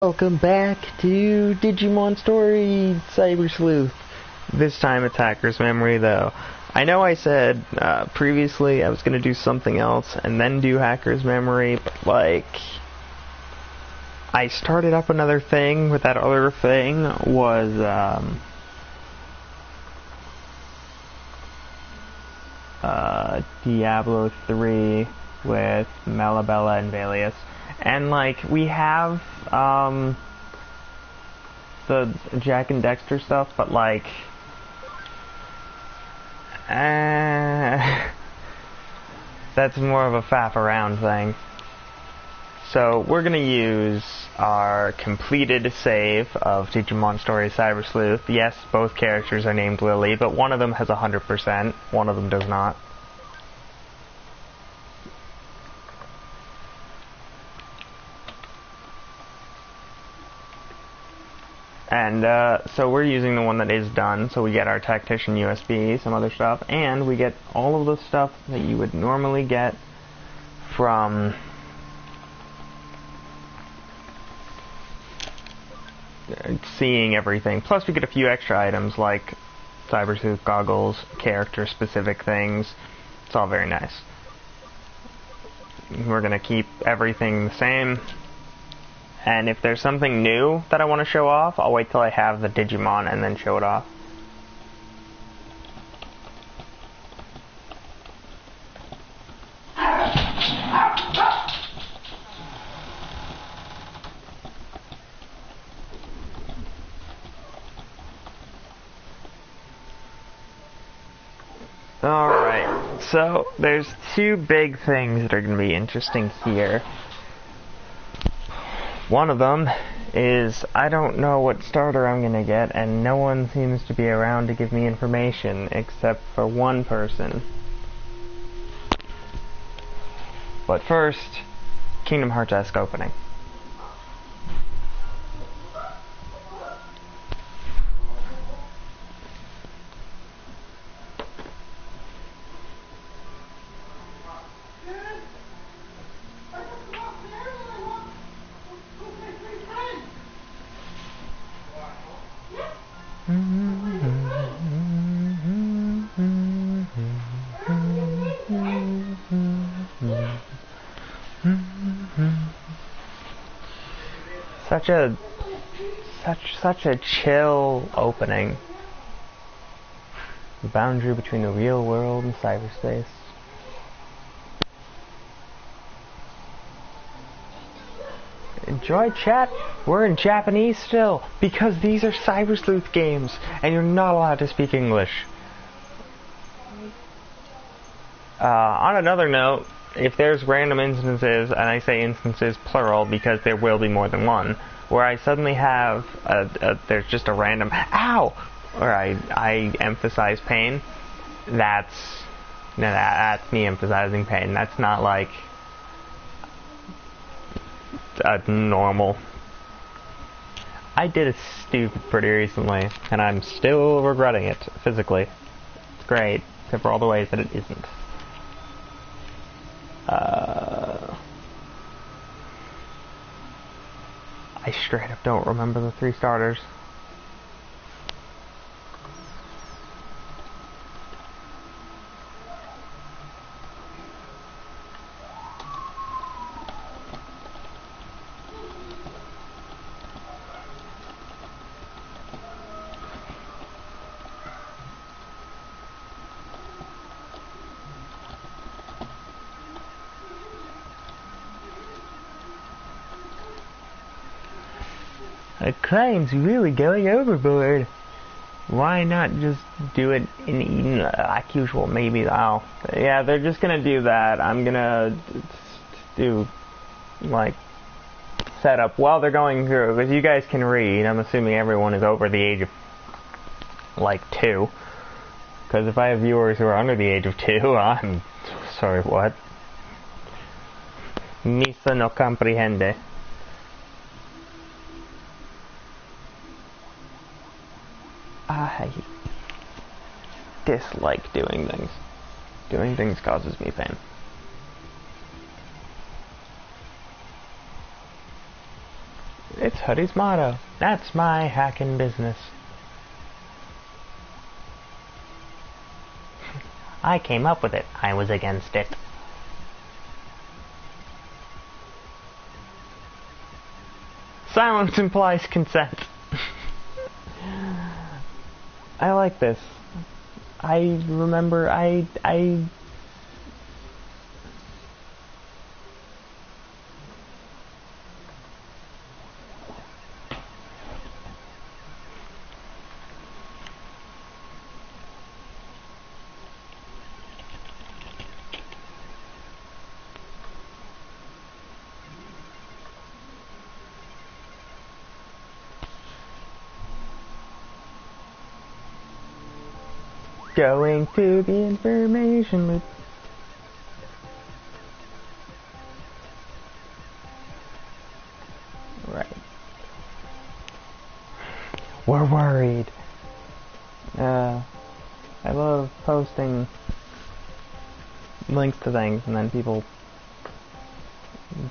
Welcome back to Digimon Story Cyber Sleuth. This time it's Hacker's Memory, though. I know I said previously I was going to do something else and then do Hacker's Memory, but I started up another thing, but that other thing was Diablo 3 with Malabella and Valius. And we have the Jack and Dexter stuff, but that's more of a faff around thing. So we're gonna use our completed save of Digimon Story Cyber Sleuth. Yes, both characters are named Lily, but one of them has 100%, one of them does not. And so we're using the one that is done, so we get our Tactician USB, some other stuff, and we get all of the stuff that you would normally get from seeing everything. Plus we get a few extra items like Cyber Sleuth goggles, character-specific things. It's all very nice. We're going to keep everything the same. And if there's something new that I want to show off, I'll wait till I have the Digimon and then show it off. Alright, so there's two big things that are going to be interesting here. One of them is I don't know what starter I'm going to get, and no one seems to be around to give me information except for one person. But first, Kingdom Hearts-esque opening. Such a chill opening. The boundary between the real world and cyberspace. Enjoy, chat. We're in Japanese still because these are Cyber Sleuth games and you're not allowed to speak English. On another note, if there's random instances, and I say instances plural because there will be more than one, where I suddenly have there's just a random ow, or I emphasize pain, that's me emphasizing pain. That's not like normal. I did a stupid pretty recently, and I'm still regretting it physically. It's great, except for all the ways that it isn't. I straight up don't remember the 3 starters. The claim's really going overboard. Why not just do it in Eden like usual? Maybe yeah, they're just gonna do that. I'm gonna do setup while they're going through, because you guys can read. I'm assuming everyone is over the age of 2, because if I have viewers who are under the age of 2, I'm sorry, what? Misa no comprehende. I dislike doing things. Doing things causes me pain. It's Huddy's motto. That's my hacking business. I came up with it. I was against it. Silence implies consent. I like this. I remember I going through the information loop. Right. We're worried. I love posting links to things and then people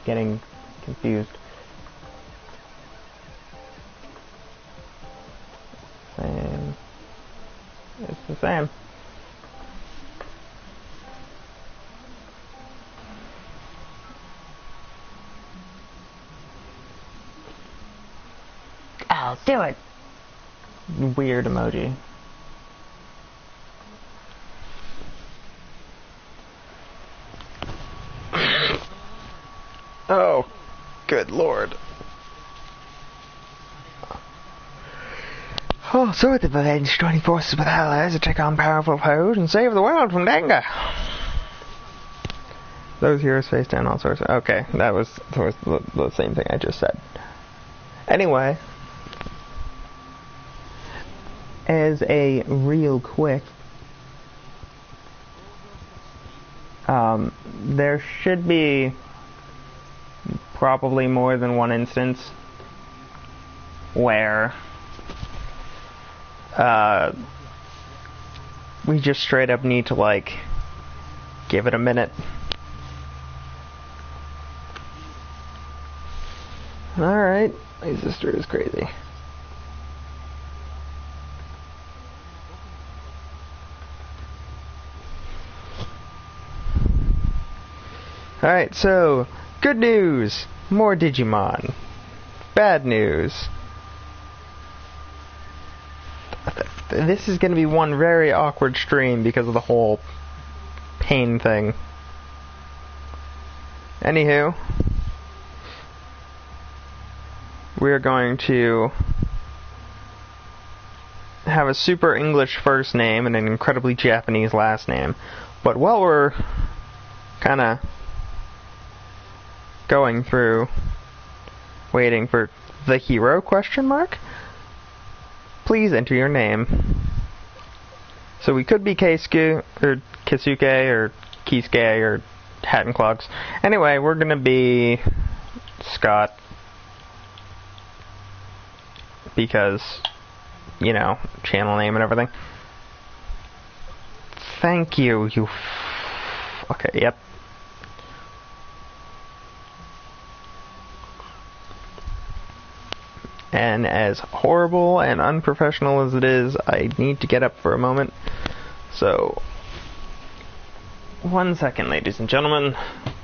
getting confused. Same. It's the same. I'll do it. Weird emoji. Oh, good lord. Oh, so the avenged joining forces with allies to take on powerful foes and save the world from danger. Those heroes face down all sorts of... Okay, that was the same thing I just said. Anyway, as a real quick, there should be probably more than one instance where we just straight up need to, like, give it a minute. Alright, my sister is crazy. Alright, so, good news! More Digimon. Bad news. This is going to be one very awkward stream because of the whole pain thing. Anywho, we're going to have a super English first name and an incredibly Japanese last name. But while we're kind of going through waiting for the hero question mark, please enter your name. So we could be Keisuke, or Kisuke, or Kisuke, or Hat and Clogs. Anyway, we're gonna be Scott. Because, you know, channel name and everything. Thank you, okay, yep. And as horrible and unprofessional as it is, I need to get up for a moment. So, 1 second, ladies and gentlemen.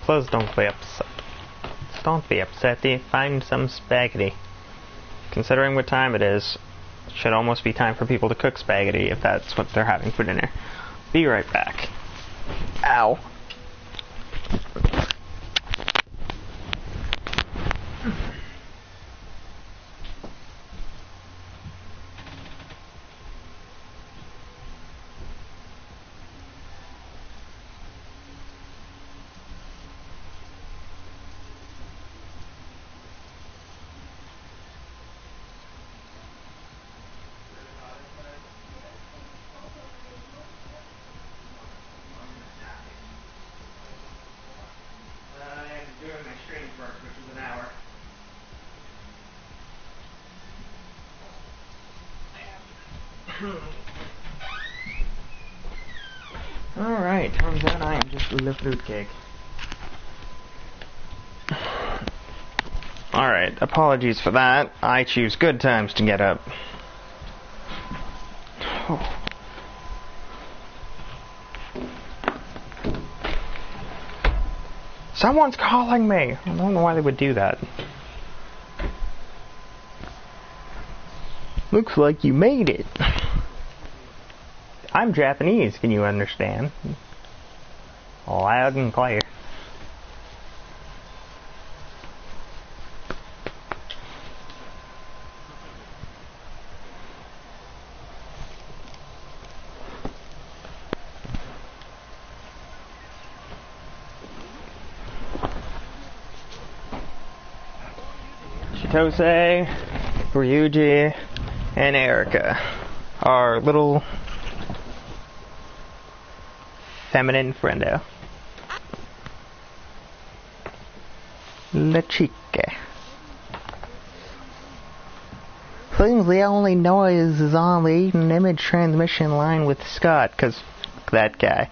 Please don't be upset. Don't be upset. Find some spaghetti. Considering what time it is, it should almost be time for people to cook spaghetti if that's what they're having for dinner. Be right back. Ow. Alright, turns out I am just the fruitcake. Alright, apologies for that. I choose good times to get up. Oh. Someone's calling me! I don't know why they would do that. Looks like you made it. I'm Japanese, can you understand? Loud and clear. Chitose, Ryuji, and Erica, our little feminine friendo. La chica. Seems the only noise is on the Eden image transmission line with Scott, because that guy.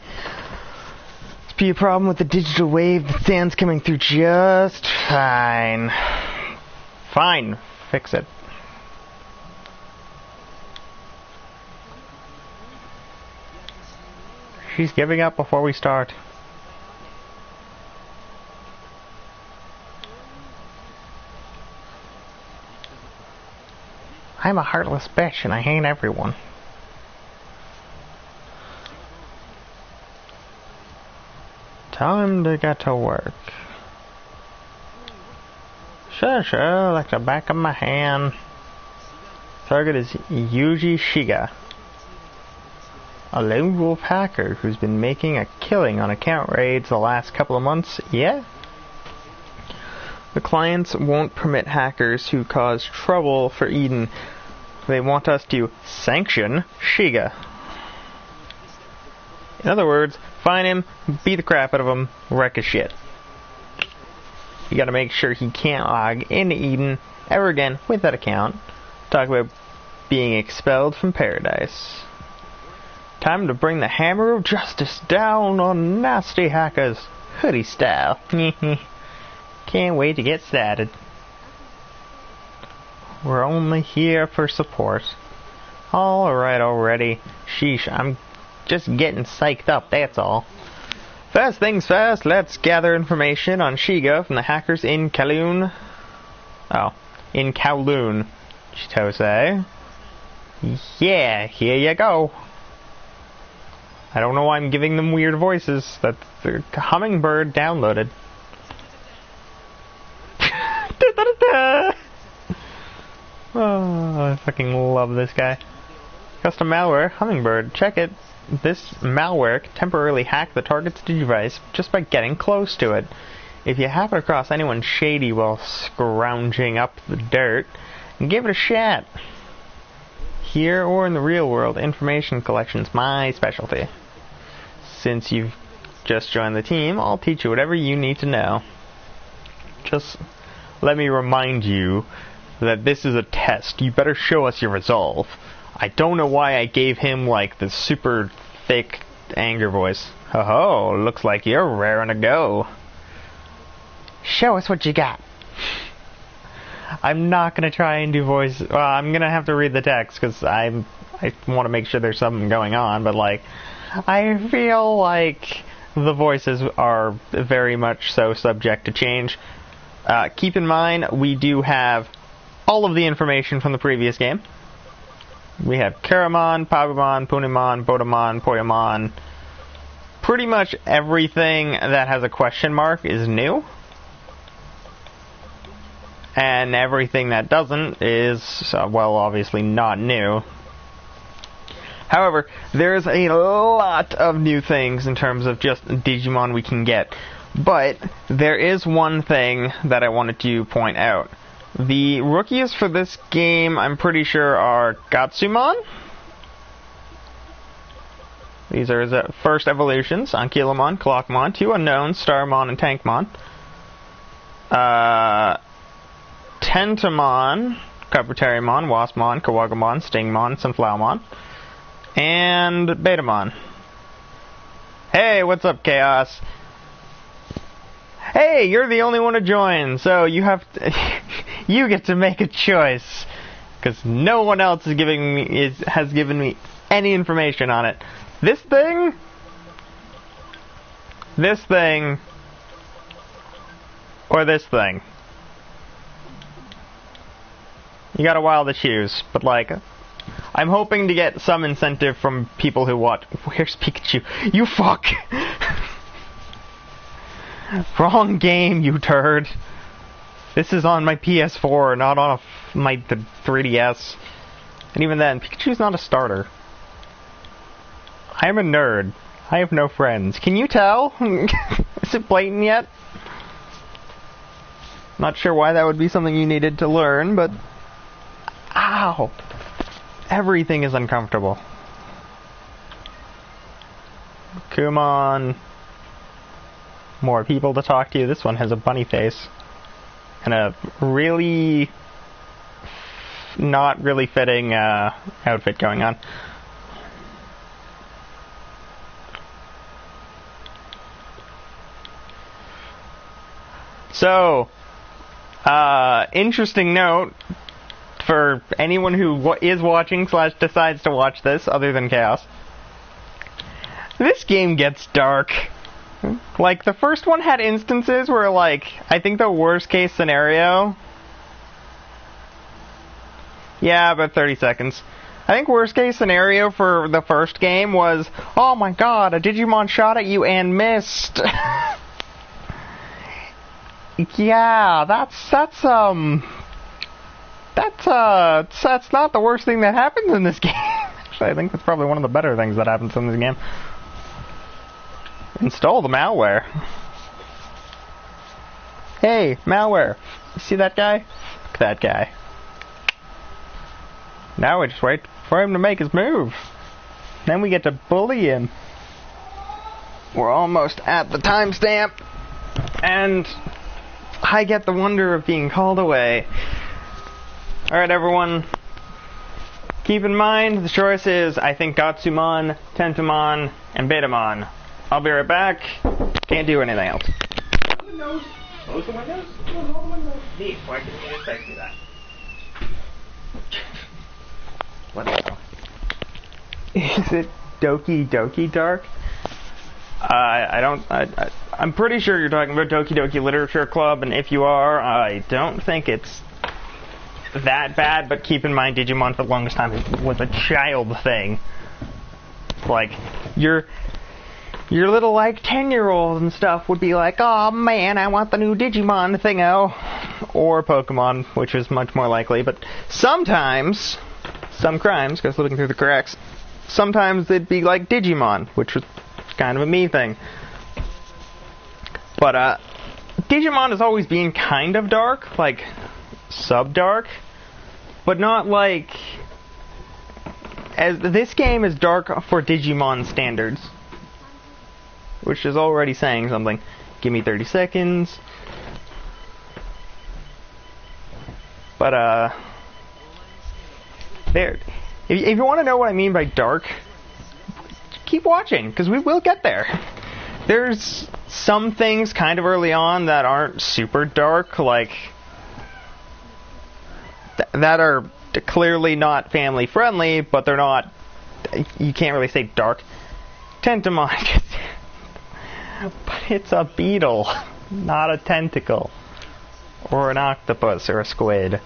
Must be a problem with the digital wave. The sound's coming through just fine. Fine. Fix it. She's giving up before we start. I'm a heartless bitch and I hate everyone. Time to get to work. Sure, like the back of my hand. Target is Yuji Shiga, a lone wolf hacker who's been making a killing on account raids the last couple of months. Yeah? The clients won't permit hackers who cause trouble for Eden. They want us to sanction Shiga. In other words, find him, beat the crap out of him, wreck his shit. You gotta make sure he can't log into Eden ever again with that account. Talk about being expelled from paradise. Time to bring the hammer of justice down on nasty hackers. Hoodie style. Can't wait to get started. We're only here for support. Alright already. Sheesh, I'm just getting psyched up, that's all. First things first, let's gather information on Shiga from the hackers in Kowloon. Oh, in Kowloon, Chitose. Yeah, here you go. I don't know why I'm giving them weird voices. That's the hummingbird downloaded. Oh, I fucking love this guy. Custom malware, hummingbird. Check it. This malware can temporarily hack the target's device just by getting close to it. If you happen across anyone shady while scrounging up the dirt, give it a shot. Here or in the real world, information collection's my specialty. Since you've just joined the team, I'll teach you whatever you need to know. Just let me remind you that this is a test. You better show us your resolve. I don't know why I gave him, like, the super thick anger voice. Ho-ho, looks like you're raring to go. Show us what you got. I'm not going to try and do voice... Well, I'm going to have to read the text, because I want to make sure there's something going on, but, like, I feel like the voices are very much so subject to change. Keep in mind, we do have all of the information from the previous game. We have Karamon, Pagumon, Punimon, Bodamon, Poyamon. Pretty much everything that has a question mark is new. And everything that doesn't is, well, obviously not new. However, there's a lot of new things in terms of just Digimon we can get. But there is one thing that I wanted to point out. The rookies for this game, I'm pretty sure, are Gatsumon. These are his first evolutions. Ankylomon, Clockmon, 2 unknowns, Starmon and Tankmon. Tentamon, Carpetarimon, Waspmon, Kawagamon, Stingmon, Sunflowmon, and Betamon. Hey, what's up, Chaos? Hey, you're the only one to join, so you have to... You get to make a choice. Because no one else has given me any information on it. This thing, or this thing. You got a while to choose, but like, I'm hoping to get some incentive from people who watch. Where's Pikachu? You fuck! Wrong game, you turd. This is on my PS4, not on my 3DS. And even then, Pikachu's not a starter. I am a nerd. I have no friends. Can you tell? Is it blatant yet? Not sure why that would be something you needed to learn, but... Ow! Everything is uncomfortable. Come on. More people to talk to. This one has a bunny face. And a really... not really fitting outfit going on. So, interesting note for anyone who is watching / decides to watch this, other than Chaos. This game gets dark. Like, the first one had instances where, like, I think the worst case scenario... Yeah, about 30 seconds. I think worst case scenario for the first game was, oh my god, a Digimon shot at you and missed. Yeah, that's not the worst thing that happens in this game. Actually, I think that's probably one of the better things that happens in this game. Install the malware. Hey, malware. You see that guy? Look at that guy. Now we just wait for him to make his move. Then we get to bully him. We're almost at the timestamp. And I get the wonder of being called away. Alright, everyone. Keep in mind, the choice is, I think, Gatsumon, Tentomon, and Betamon. I'll be right back. Can't do anything else. Windows. Close the windows? Close all the windows. Neat. Why couldn't you just text me that? What the hell? Is it Doki Doki Dark? I'm pretty sure you're talking about Doki Doki Literature Club, and if you are, I don't think it's that bad, but keep in mind Digimon for the longest time was a child thing. Like, your little, like, 10-year-olds and stuff would be like, oh man, I want the new Digimon thingo. Or Pokemon, which is much more likely, but sometimes, some crimes, because looking through the corrects, sometimes it'd be like Digimon, which was kind of a me thing. But, Digimon has always been kind of dark, like, sub-dark, but not like... As this game is dark for Digimon standards, which is already saying something. Give me 30 seconds. But, there. If you want to know what I mean by dark, keep watching, because we will get there. There's some things kind of early on that aren't super dark, like... that are clearly not family friendly, but they're not... You can't really say dark. Tentomon... But it's a beetle, not a tentacle. Or an octopus or a squid.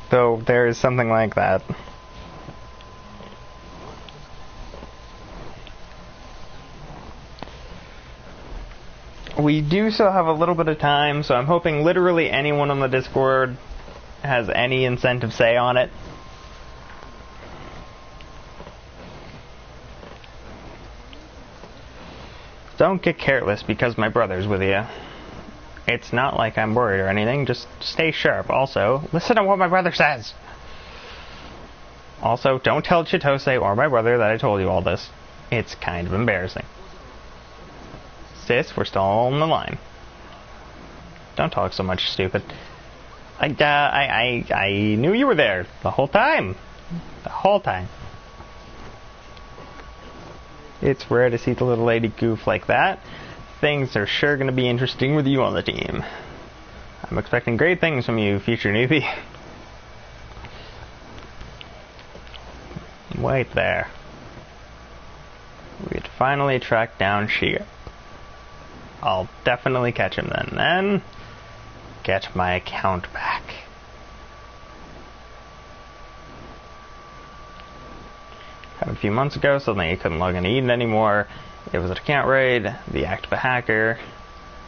Though there is something like that. We do still have a little bit of time, so I'm hoping literally anyone on the Discord has any incentive say on it. Don't get careless because my brother's with you. It's not like I'm worried or anything, just stay sharp. Also, listen to what my brother says! Also, don't tell Chitose or my brother that I told you all this. It's kind of embarrassing. Sis, we're still on the line. Don't talk so much, stupid. I knew you were there the whole time. The whole time. It's rare to see the little lady goof like that. Things are sure going to be interesting with you on the team. I'm expecting great things from you, future newbie. Wait there. We had finally tracked down Shiga. I'll definitely catch him then get my account back. A few months ago, suddenly I couldn't log into Eden anymore. It was an account raid, the act of a hacker.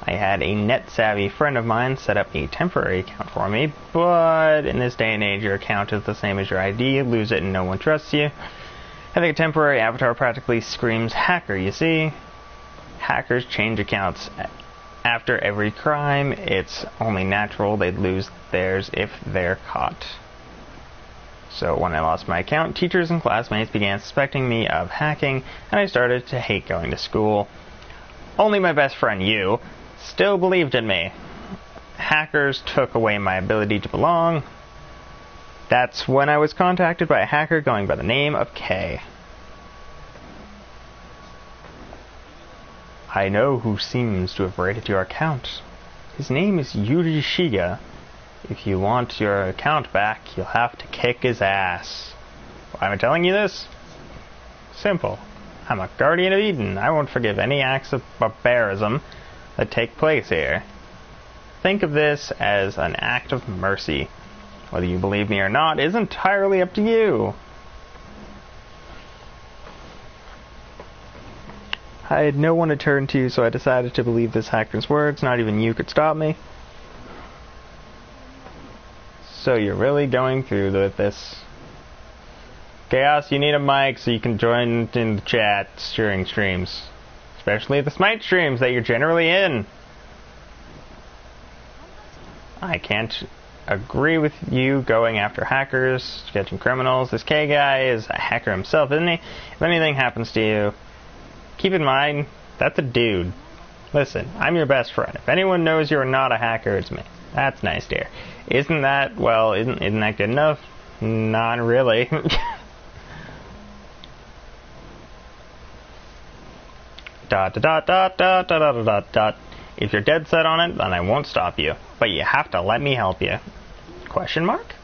I had a net-savvy friend of mine set up a temporary account for me, but in this day and age, your account is the same as your ID. Lose it and no one trusts you. Having a temporary avatar practically screams hacker, you see? Hackers change accounts after every crime. It's only natural they'd lose theirs if they're caught. So when I lost my account, teachers and classmates began suspecting me of hacking, and I started to hate going to school. Only my best friend, you, still believed in me. Hackers took away my ability to belong. That's when I was contacted by a hacker going by the name of K. I know who seems to have raided your account. His name is Yuri Shiga. If you want your account back, you'll have to kick his ass. Why am I telling you this? Simple. I'm a guardian of Eden. I won't forgive any acts of barbarism that take place here. Think of this as an act of mercy. Whether you believe me or not is entirely up to you. I had no one to turn to, so I decided to believe this hacker's words. Not even you could stop me. So you're really going through with this. Chaos, you need a mic so you can join in the chats during streams. Especially the Smite streams that you're generally in. I can't agree with you going after hackers, catching criminals. This K guy is a hacker himself, isn't he? If anything happens to you, keep in mind, that's a dude. Listen, I'm your best friend. If anyone knows you're not a hacker, it's me. That's nice, dear. Isn't that good enough? Not really. Dot dot dot dot dot dot dot dot. If you're dead set on it, then I won't stop you. But you have to let me help you. Question mark?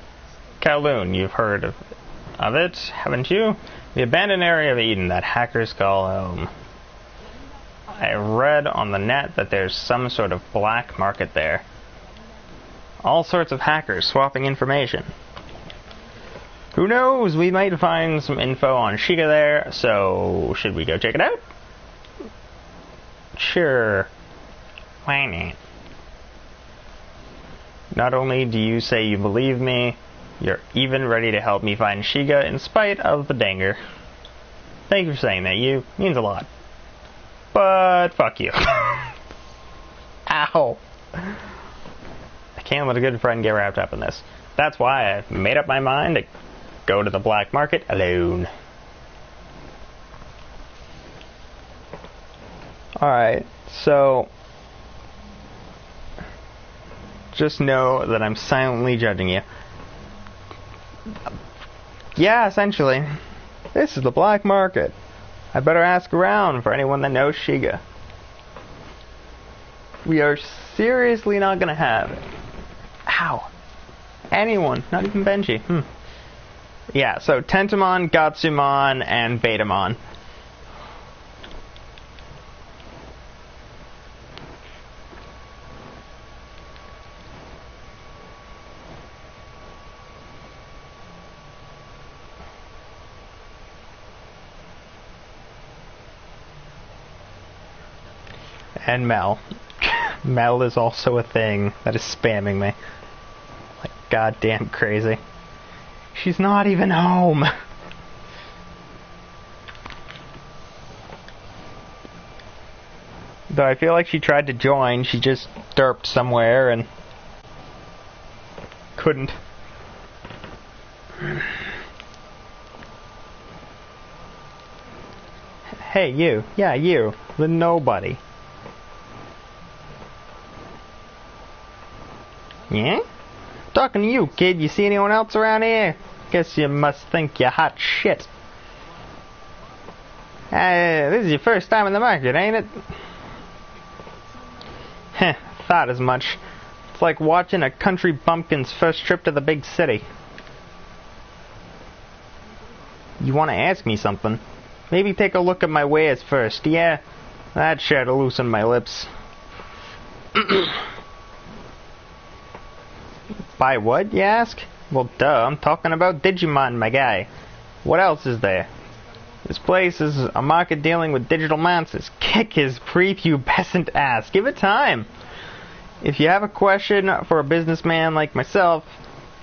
Kowloon, you've heard of it, haven't you? The abandoned area of Eden that hackers call home. I read on the net that there's some sort of black market there. All sorts of hackers swapping information. Who knows? We might find some info on Shiga there, so should we go check it out? Sure. Why not? Not only do you say you believe me, you're even ready to help me find Shiga in spite of the danger. Thank you for saying that, you. Means a lot. But fuck you. Ow. I can't let a good friend get wrapped up in this. That's why I've made up my mind to go to the black market alone. Alright, so just know that I'm silently judging you. Yeah, essentially. This is the black market. I better ask around for anyone that knows Shiga. We are seriously not gonna have it. Ow. Anyone, not even Benji. Yeah, so Tentamon, Gatsumon, and Betamon. And Mel. Mel is also a thing that is spamming me. Like goddamn crazy. She's not even home. Though I feel like she tried to join, she just derped somewhere and couldn't. Hey, you. Yeah, you. The nobody. Yeah? Talking to you, kid. You see anyone else around here? Guess you must think you're hot shit. This is your first time in the market, ain't it? Heh, thought as much. It's like watching a country bumpkin's first trip to the big city. You want to ask me something? Maybe take a look at my wares first. Yeah, that sure to loosen my lips. Buy what, you ask? Well, duh, I'm talking about Digimon, my guy. What else is there? This place is a market dealing with digital monsters. Kick his prepubescent ass. Give it time. If you have a question for a businessman like myself,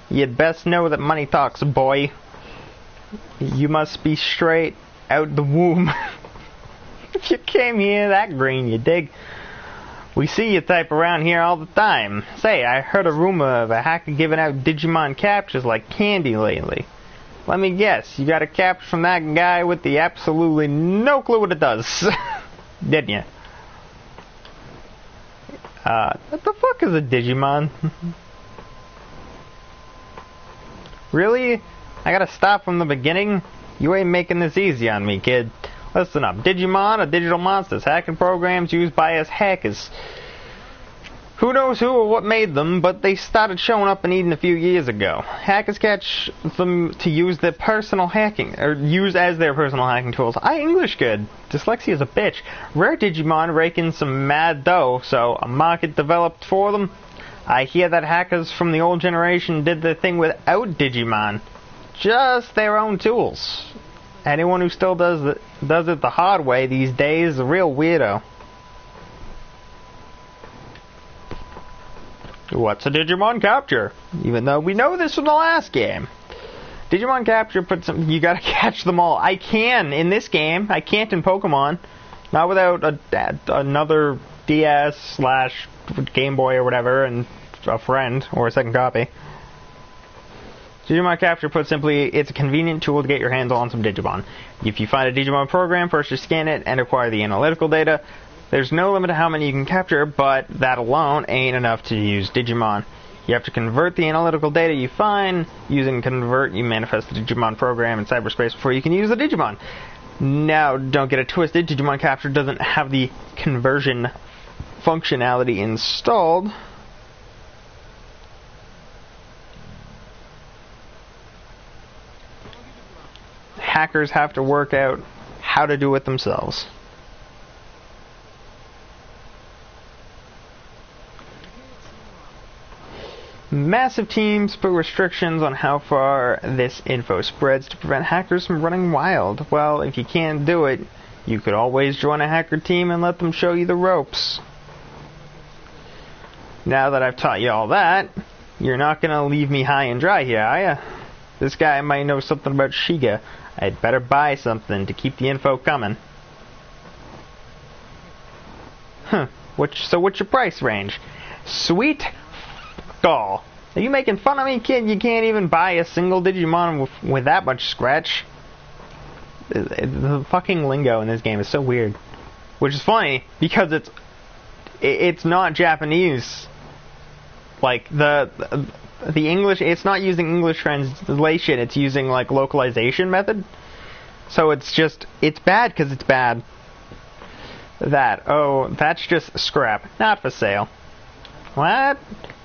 you'd best know that money talks, boy. You must be straight out the womb. If you came here that green, you dig? We see you type around here all the time. Say, I heard a rumor of a hacker giving out Digimon captures like candy lately. Let me guess, you got a capture from that guy with the absolutely no clue what it does. Didn't you? What the fuck is a Digimon? Really? I gotta start from the beginning? You ain't making this easy on me, kid. Listen up. Digimon are digital monsters, hacking programs used by us hackers. Who knows who or what made them, but they started showing up in Eden a few years ago. Hackers catch them to use their personal hacking, or use as their personal hacking tools. English good. Dyslexia's a bitch. Rare Digimon rake in some mad dough, so a market developed for them. I hear that hackers from the old generation did their thing without Digimon. Just their own tools. Anyone who still does it the hard way these days is a real weirdo. What's a Digimon capture? Even though we know this from the last game. Digimon capture puts some, you gotta catch them all. I can in this game. I can't in Pokemon. Not without another DS / Game Boy or whatever and a friend or a second copy. Digimon Capture, put simply, it's a convenient tool to get your hands on some Digimon. If you find a Digimon program, first you scan it and acquire the analytical data. There's no limit to how many you can capture, but that alone ain't enough to use Digimon. You have to convert the analytical data you find. Using convert, you manifest the Digimon program in cyberspace before you can use the Digimon. Now, don't get it twisted, Digimon Capture doesn't have the conversion functionality installed. Hackers have to work out how to do it themselves. Massive teams put restrictions on how far this info spreads to prevent hackers from running wild. Well, if you can't do it, you could always join a hacker team and let them show you the ropes. Now that I've taught you all that, you're not going to leave me high and dry here, are ya? This guy might know something about Shiga. I'd better buy something to keep the info coming. Huh. So what's your price range? Sweet gall. Are you making fun of me, kid? You can't even buy a single Digimon with that much scratch. The fucking lingo in this game is so weird. Which is funny, because it's not Japanese. Like, the English, it's not using English translation, it's using, like, localization method. So it's bad because it's bad. That's just scrap, not for sale. What?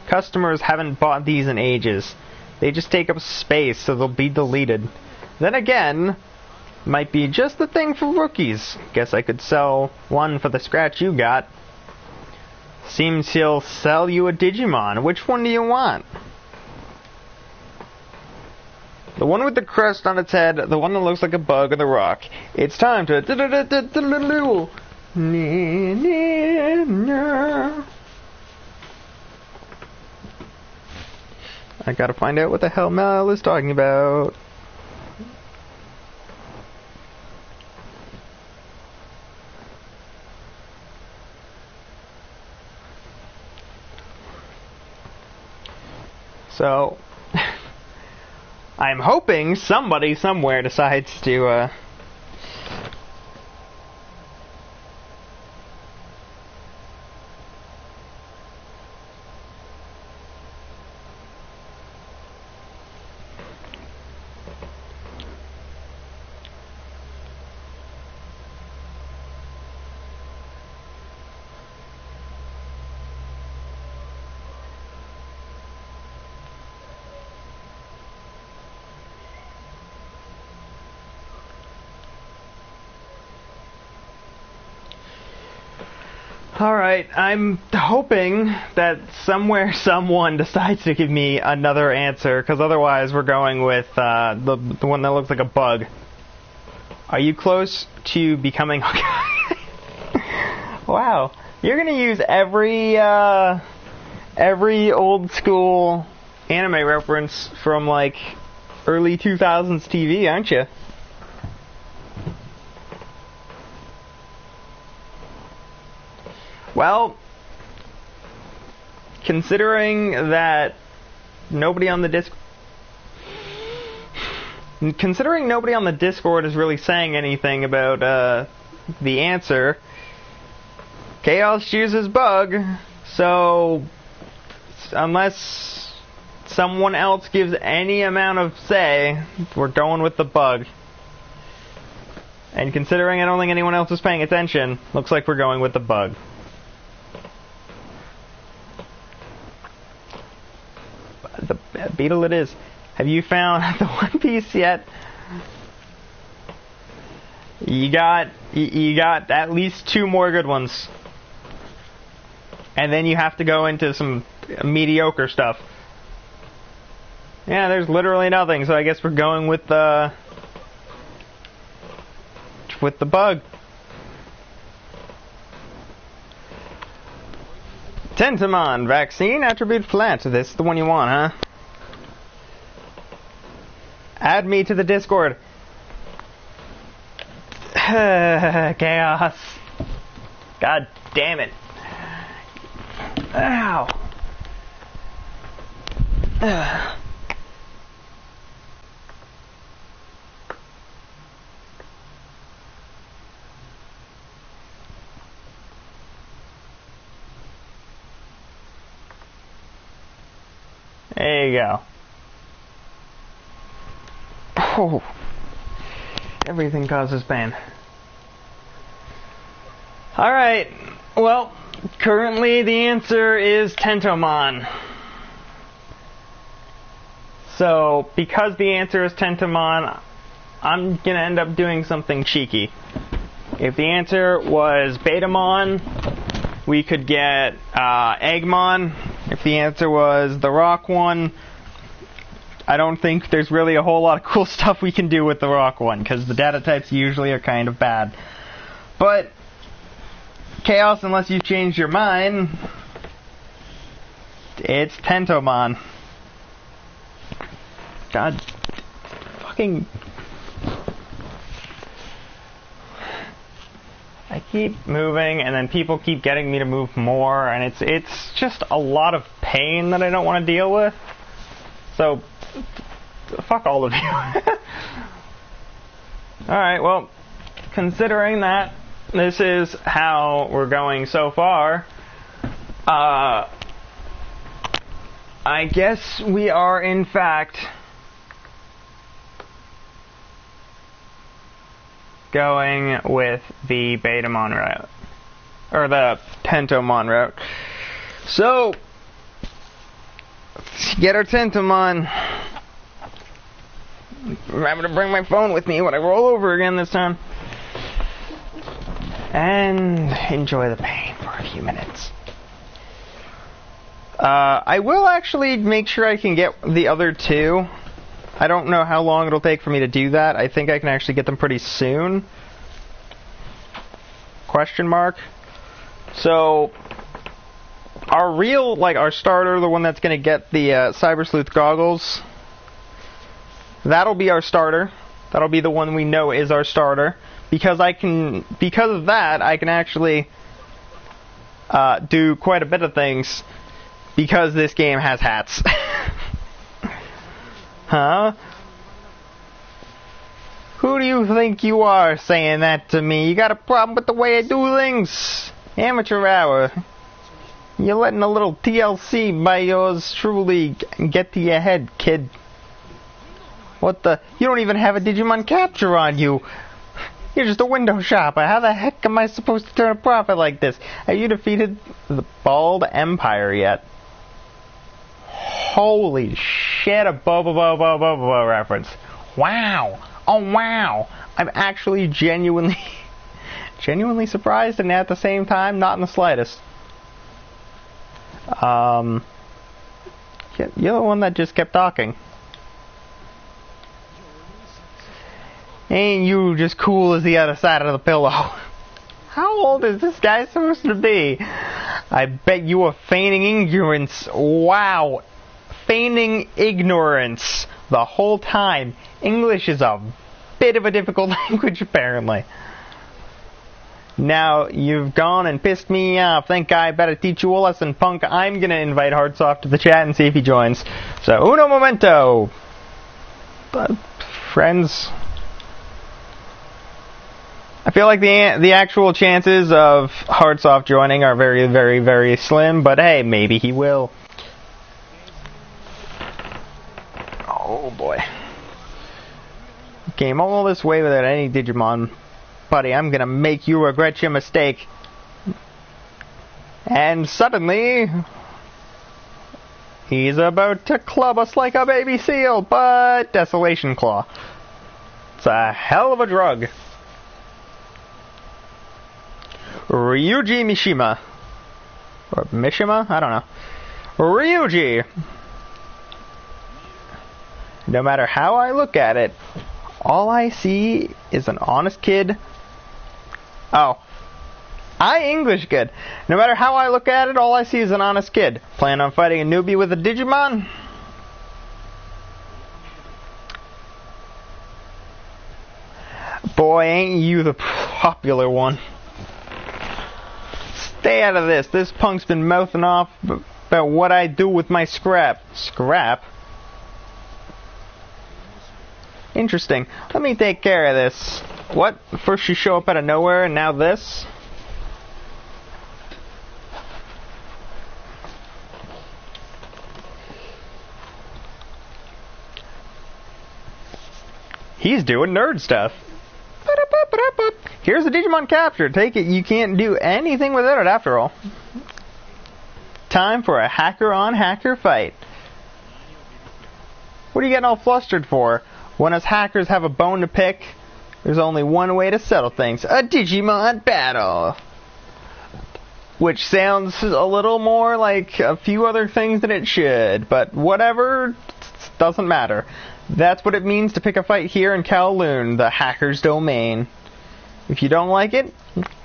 Customers haven't bought these in ages. They just take up space, so they'll be deleted. Then again, might be just the thing for rookies. Guess I could sell one for the scratch you got. Seems he'll sell you a Digimon. Which one do you want? The one with the crest on its head, the one that looks like a bug on the rock. It's time to... I gotta find out what the hell Mel is talking about. So, I'm hoping somebody somewhere decides to, Alright, I'm hoping that somewhere someone decides to give me another answer, because otherwise we're going with the one that looks like a bug. Are you close to becoming... Wow, you're gonna use every old school anime reference from like early 2000s TV, aren't you? Well, considering nobody on the Discord is really saying anything about the answer, Chaos chooses bug, so unless someone else gives any amount of say, we're going with the bug. And considering I don't think anyone else is paying attention, looks like we're going with the bug. The beetle it is. Have you found the One Piece yet? You got at least 2 more good ones. And then you have to go into some mediocre stuff. Yeah, there's literally nothing, so I guess we're going with the bug. Tentamon, vaccine, attribute plant. This is the one you want, huh? Add me to the Discord. Chaos. God damn it. Ow. There you go. Oh, everything causes pain. Alright, well, currently the answer is Tentomon. So, because the answer is Tentomon, I'm gonna end up doing something cheeky. If the answer was Betamon, we could get Eggmon. If the answer was the rock one, I don't think there's really a whole lot of cool stuff we can do with the rock one, because the data types usually are kind of bad. But, Chaos, unless you change your mind, it's Tentomon. God, fucking... I keep moving, and then people keep getting me to move more, and it's just a lot of pain that I don't want to deal with. So, fuck all of you. Alright, well, considering that this is how we're going so far, I guess we are, in fact, going with the Betamon route, or the Tentomon route. So, let's get our Tentomon. Remember to bring my phone with me when I roll over again this time. And enjoy the pain for a few minutes. I will actually make sure I can get the other 2. I don't know how long it'll take for me to do that. I think I can actually get them pretty soon. Question mark. So, our real, our starter, the one that's going to get the Cyber Sleuth goggles, that'll be our starter. That'll be the one we know is our starter. Because of that, I can actually do quite a bit of things, because this game has hats. Huh? Who do you think you are saying that to me? You got a problem with the way I do things? Amateur hour. You're letting a little TLC by yours truly get to your head, kid. What the? You don't even have a Digimon capture on you. You're just a window shopper. How the heck am I supposed to turn a profit like this? Have you defeated the Bald Empire yet? Holy shit, a Boba reference. Wow. Oh, wow. I'm actually genuinely genuinely surprised and at the same time not in the slightest. You're the one that just kept talking. Ain't you just cool as the other side of the pillow? How old is this guy supposed to be? I bet you were feigning ignorance. Wow. Feigning ignorance the whole time. English is a bit of a difficult language, apparently. Now, you've gone and pissed me off. Think I better teach you a lesson, punk. I'm gonna invite Hardsoft to the chat and see if he joins. So, uno momento. Friends. I feel like the actual chances of Hardsoft joining are very, very, very slim, but hey, maybe he will. Oh boy. Came all this way without any Digimon. Buddy, I'm gonna make you regret your mistake. And suddenly, he's about to club us like a baby seal, but Desolation Claw. It's a hell of a drug. Ryuji Mishima. Or Mishima? I don't know. Ryuji! No matter how I look at it, all I see is an honest kid. Oh. I English good. No matter how I look at it, all I see is an honest kid. Plan on fighting a newbie with a Digimon? Boy, ain't you the popular one. Stay out of this. This punk's been mouthing off about what I do with my scrap. Scrap? Interesting. Let me take care of this. What? First you show up out of nowhere and now this? He's doing nerd stuff. Here's the Digimon captured. Take it, you can't do anything without it after all. Time for a hacker-on-hacker fight. What are you getting all flustered for? When us hackers have a bone to pick, there's only one way to settle things. A Digimon battle! Which sounds a little more like a few other things than it should, but whatever, doesn't matter. That's what it means to pick a fight here in Kowloon, the hacker's domain. If you don't like it,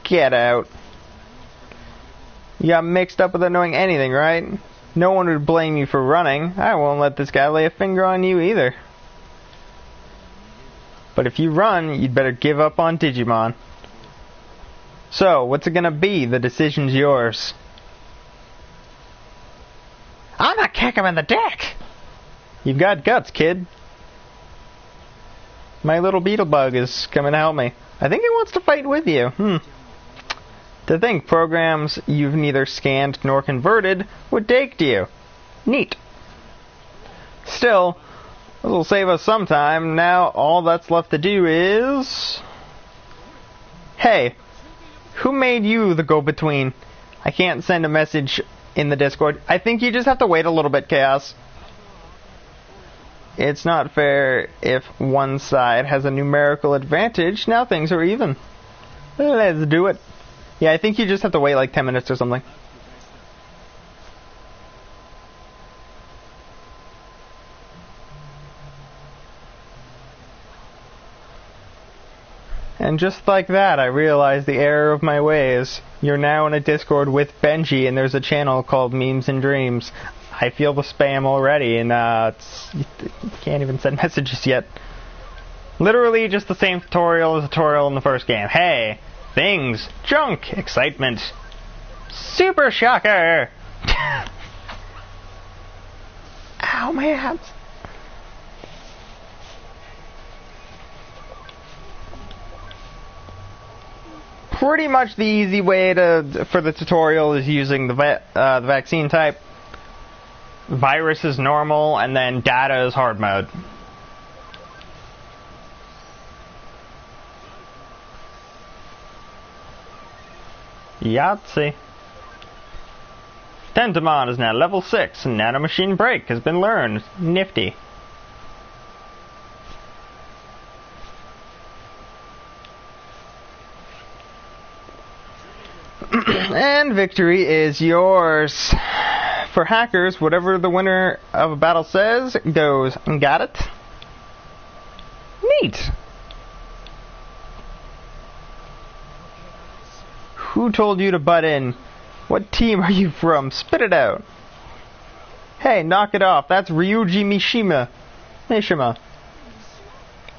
get out. You got mixed up without knowing anything, right? No one would blame you for running. I won't let this guy lay a finger on you either. But if you run, you'd better give up on Digimon. So, what's it gonna be? The decision's yours. I'm gonna kick him in the dick! You've got guts, kid. My little beetlebug is coming to help me. I think he wants to fight with you. To think programs you've neither scanned nor converted would take to you. Neat. Still, this will save us some time. Now all that's left to do is... Hey, who made you the go-between? I can't send a message in the Discord. I think you just have to wait a little bit, Chaos. It's not fair if one side has a numerical advantage. Now things are even. Let's do it. Yeah, I think you just have to wait like 10 minutes or something. And just like that, I realized the error of my ways. You're now in a Discord with Benji, and there's a channel called Memes and Dreams. I feel the spam already, and you can't even send messages yet. Literally just the same tutorial as the tutorial in the first game. Hey, things, junk, excitement. Super shocker! Ow, my hands. Pretty much the easy way for the tutorial is using the vaccine type. Virus is normal, and then data is hard mode. Yahtzee. Tentamon is now level 6, and Nanomachine Break has been learned. Nifty. And victory is yours. For hackers, whatever the winner of a battle says goes. Got it? Neat. Who told you to butt in? What team are you from? Spit it out. Hey, knock it off. That's Ryuji Mishima.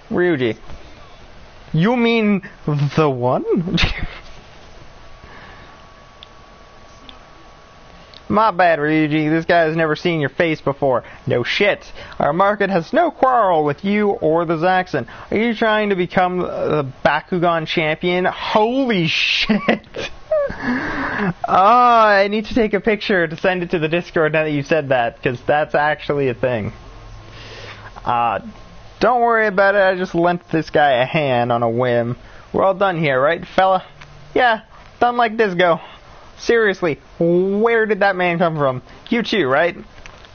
Ryuji. You mean the one? My bad, Ryuji. This guy has never seen your face before. No shit. Our market has no quarrel with you or the Zaxxon. Are you trying to become the Bakugan champion? Holy shit. I need to take a picture to send it to the Discord now that you said that, because that's actually a thing. Don't worry about it. I just lent this guy a hand on a whim. We're all done here, right, fella? Yeah, done like this go. Seriously, where did that man come from? You too, right?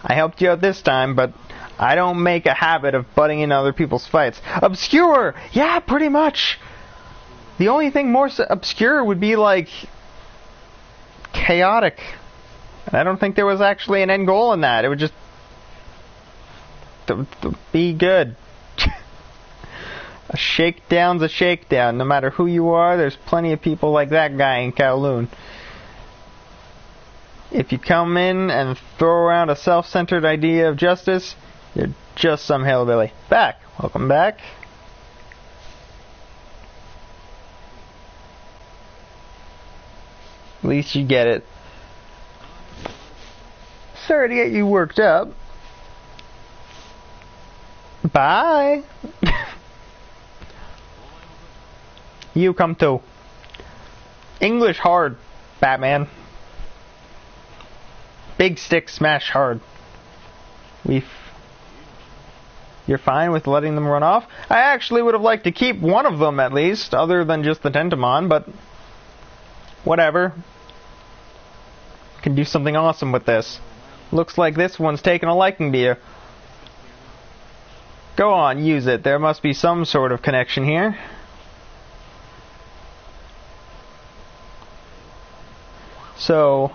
I helped you out this time, but I don't make a habit of butting in other people's fights. Obscure! Yeah, pretty much. The only thing more obscure would be, like, chaotic. And I don't think there was actually an end goal in that. It would just be good. A shakedown's a shakedown. No matter who you are, there's plenty of people like that guy in Kowloon. If you come in and throw around a self-centered idea of justice, you're just some hillbilly. Back. Welcome back. At least you get it. Sorry to get you worked up. Bye. You come too. English hard, Batman. Big stick smash hard. You're fine with letting them run off? I actually would have liked to keep one of them at least, other than just the Tentamon, but whatever. Can do something awesome with this. Looks like this one's taken a liking to you. Go on, use it. There must be some sort of connection here. So,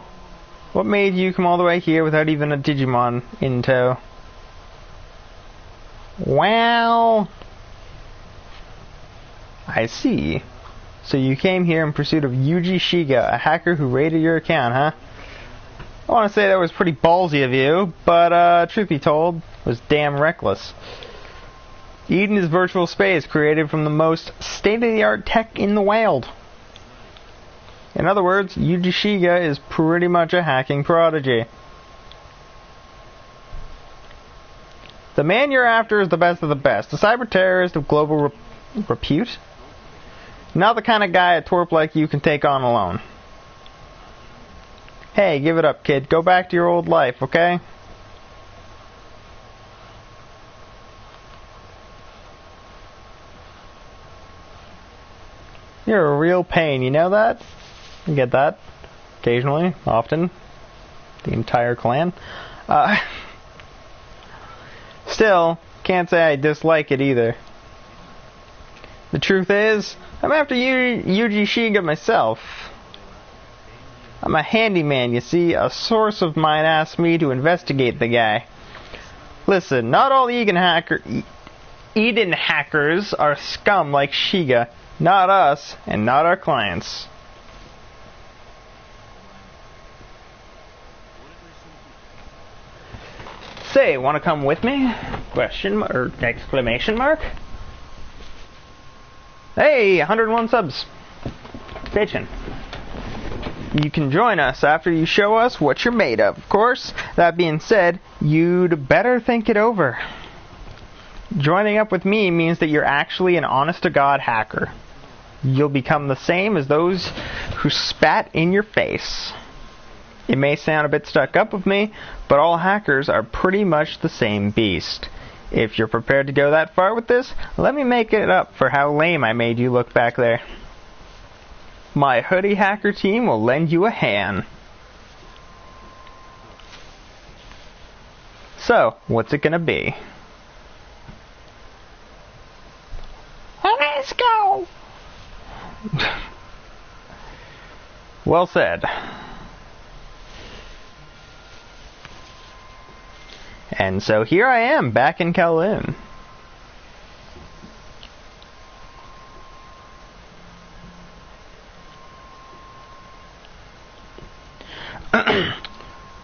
what made you come all the way here without even a Digimon in tow? Well, I see. So you came here in pursuit of Yuji Shiga, a hacker who raided your account, huh? I want to say that was pretty ballsy of you, but truth be told, was damn reckless. Eden is virtual space created from the most state-of-the-art tech in the world. In other words, Yuji Shiga is pretty much a hacking prodigy. The man you're after is the best of the best, a cyber terrorist of global repute. Not the kind of guy a twerp like you can take on alone. Hey, give it up, kid. Go back to your old life, okay? You're a real pain, you know that? You get that? Occasionally, often. The entire clan. Still, can't say I dislike it either. The truth is, I'm after Yuji Shiga myself. I'm a handyman, you see. A source of mine asked me to investigate the guy. Listen, not all Eden hackers are scum like Shiga. Not us, and not our clients. Say, wanna come with me? Question or exclamation mark? Hey, 101 subs. Bitchin'. You can join us after you show us what you're made of. Of course, that being said, you'd better think it over. Joining up with me means that you're actually an honest-to-God hacker. You'll become the same as those who spat in your face. It may sound a bit stuck up of me, but all hackers are pretty much the same beast. If you're prepared to go that far with this, let me make it up for how lame I made you look back there. My hoodie hacker team will lend you a hand. So, what's it gonna be? Let's go! Well said. And so here I am, back in Kowloon.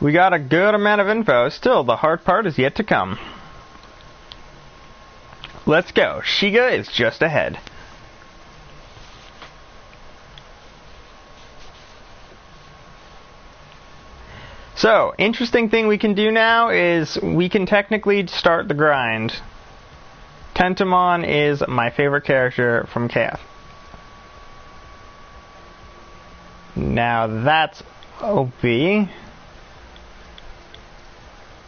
We got a good amount of info. Still, the hard part is yet to come. Let's go. Shiga is just ahead. So, interesting thing we can do now is we can technically start the grind. Tentomon is my favorite character from KF. Now that's OP.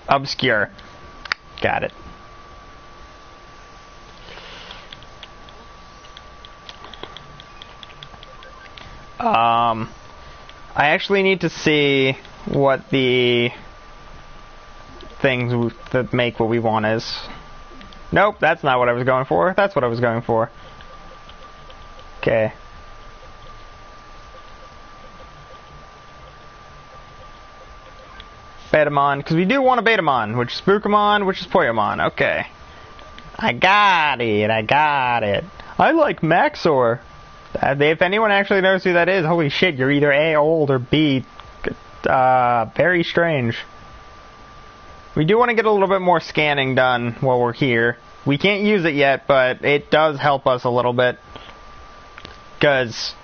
Obscure. Got it. I actually need to see what the things that make what we want is. Nope, that's not what I was going for. That's what I was going for. Okay. Betamon, because we do want a Betamon, which is Spookamon, which is Poyomon. Okay. I got it, I like Maxor. If anyone actually knows who that is, holy shit, you're either A, old, or B, very strange. We do want to get a little bit more scanning done while we're here. We can't use it yet, but it does help us a little bit. Because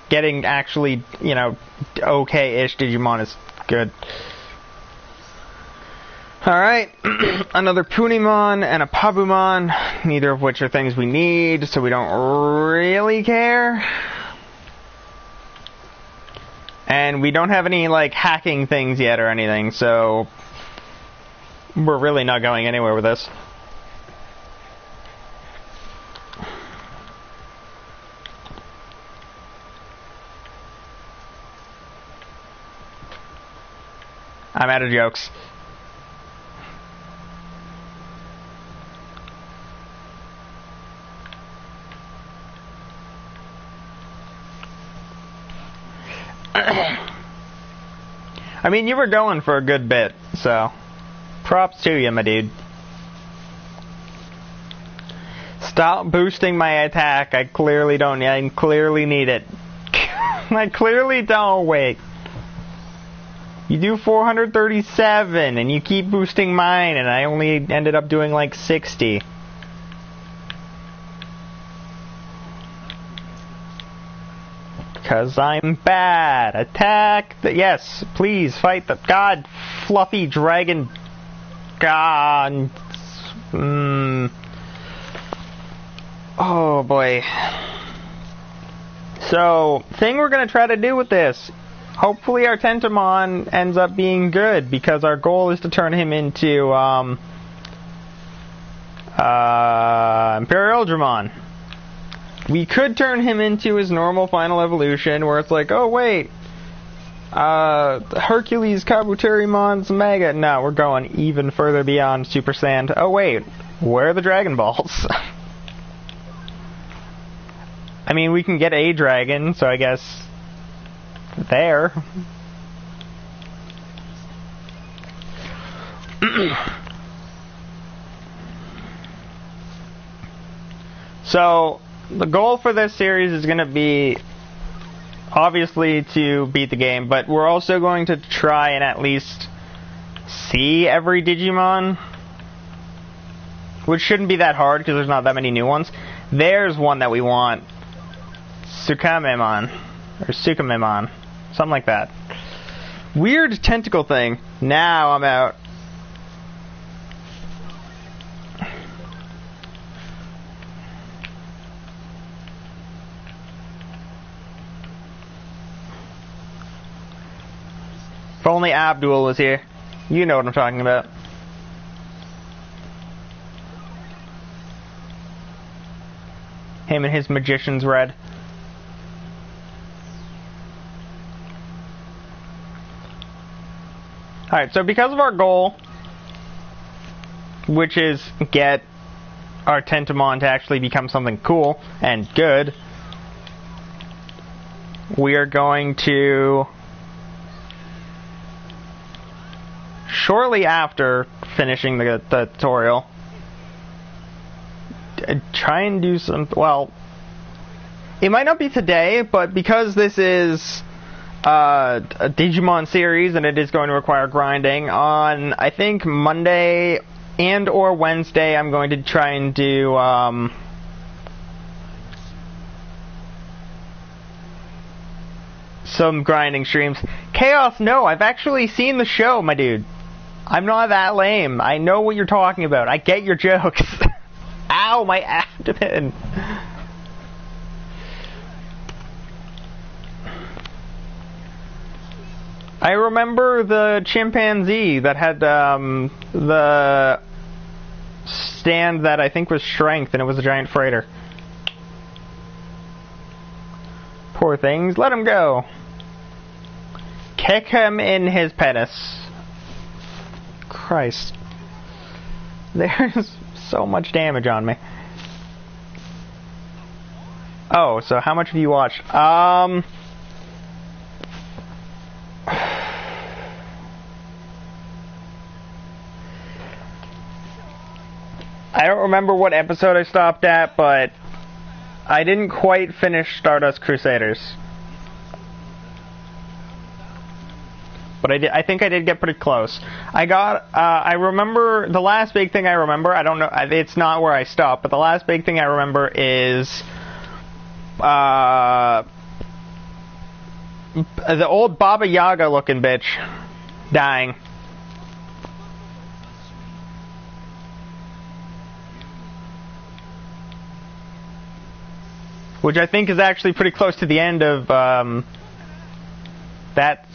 getting actually, you know, okay-ish Digimon is good. Alright, another Punimon and a Pabumon, neither of which are things we need, so we don't really care. And we don't have any, like, hacking things yet or anything, so we're really not going anywhere with this. I'm out of jokes. I mean, you were going for a good bit, so props to you, my dude. Stop boosting my attack. I clearly don't. I clearly need it. I clearly don't. Wait. You do 437, and you keep boosting mine, and I only ended up doing like 60. Because I'm bad. Attack the... Yes, please, fight the... God, fluffy dragon... God... Oh, boy. So, thing we're going to try to do with this... Hopefully our Tentomon ends up being good, because our goal is to turn him into, Imperial Dramon. We could turn him into his normal final evolution, where it's like, oh wait, Hercules Kabutarimon's Mega. No, we're going even further beyond Super Saiyan. Oh wait, where are the Dragon Balls? I mean, we can get a dragon, so I guess there. So, the goal for this series is going to be, obviously, to beat the game, but we're also going to try and at least see every Digimon, which shouldn't be that hard because there's not that many new ones. There's one that we want, Sukamemon, or Sukamemon, something like that. Weird tentacle thing. Now I'm out. If only Abdul was here. You know what I'm talking about. Him and his magician's red. Alright, so because of our goal, which is get our Tentomon to actually become something cool and good, we are going to, shortly after finishing the tutorial, try and do some, well, it might not be today, but because this is a Digimon series and it is going to require grinding, on, I think, Monday and or Wednesday, I'm going to try and do, some grinding streams. Chaos, no, I've actually seen the show, my dude. I'm not that lame. I know what you're talking about. I get your jokes. Ow, my abdomen. I remember the chimpanzee that had the stand that I think was strength, and it was a giant freighter. Poor things. Let him go. Kick him in his penis. Christ. There's so much damage on me. Oh, so how much have you watched? I don't remember what episode I stopped at, but I didn't quite finish Stardust Crusaders. But I think I did get pretty close. I remember, the last big thing I remember, I don't know, it's not where I stopped, but the last big thing I remember is, the old Baba Yaga looking bitch dying. Which I think is actually pretty close to the end of that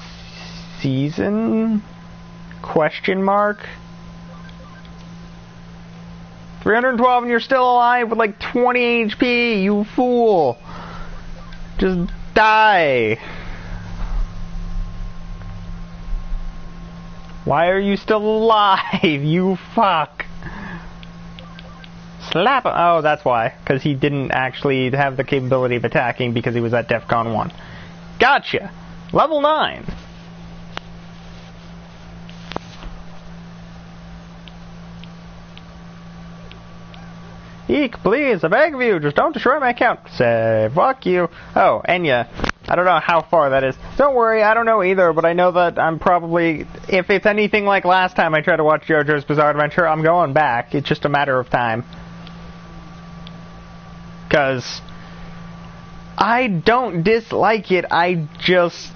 season? Question mark? 312 and you're still alive with like 20 HP, you fool! Just die! Why are you still alive, you fuck? Slap him! Oh, that's why. Because he didn't actually have the capability of attacking because he was at DEFCON 1. Gotcha! Level 9! Eek, please, I beg of you, just don't destroy my account. Say, fuck you. Oh, Enya. I don't know how far that is. Don't worry, I don't know either, but I know that I'm probably, if it's anything like last time I tried to watch JoJo's Bizarre Adventure, I'm going back. It's just a matter of time. Because I don't dislike it, I just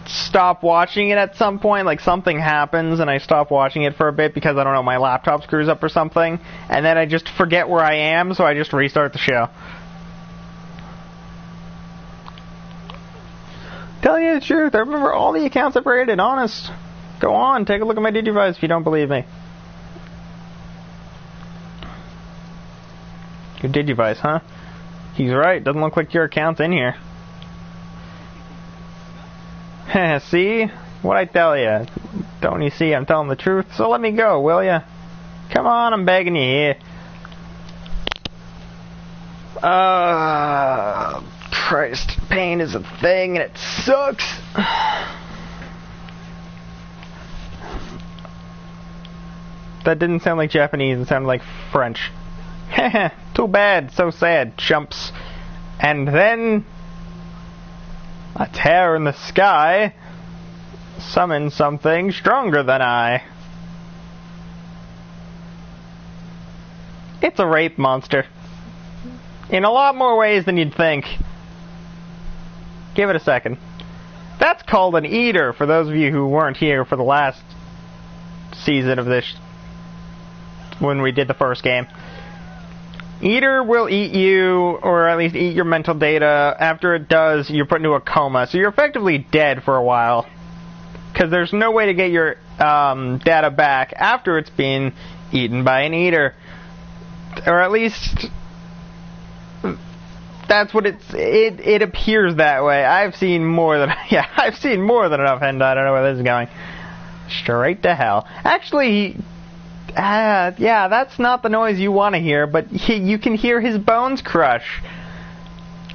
stop watching it at some point, like something happens and I stop watching it for a bit because, I don't know, my laptop screws up or something, and then I just forget where I am, so I just restart the show. Telling you the truth, I remember all the accounts I've rated, honest. Go on, take a look at my Digivice if you don't believe me. Your Digivice, huh? He's right, doesn't look like your account's in here. See? What'd I tell you? Don't you see I'm telling the truth? So let me go, will ya? Come on, I'm begging you here. Christ, pain is a thing and it sucks. That didn't sound like Japanese, it sounded like French. Too bad, so sad, chumps. And then a tear in the sky summoned something stronger than I. It's a rape monster. In a lot more ways than you'd think. Give it a second. That's called an eater, for those of you who weren't here for the last season of this, when we did the first game. Eater will eat you, or at least eat your mental data. After it does, you're put into a coma, so you're effectively dead for a while. Because there's no way to get your data back after it's been eaten by an eater. Or at least, that's what it appears that way. I've seen more than, I've seen more than enough hentai. I don't know where this is going. Straight to hell. Actually, yeah, that's not the noise you want to hear, but you can hear his bones crush.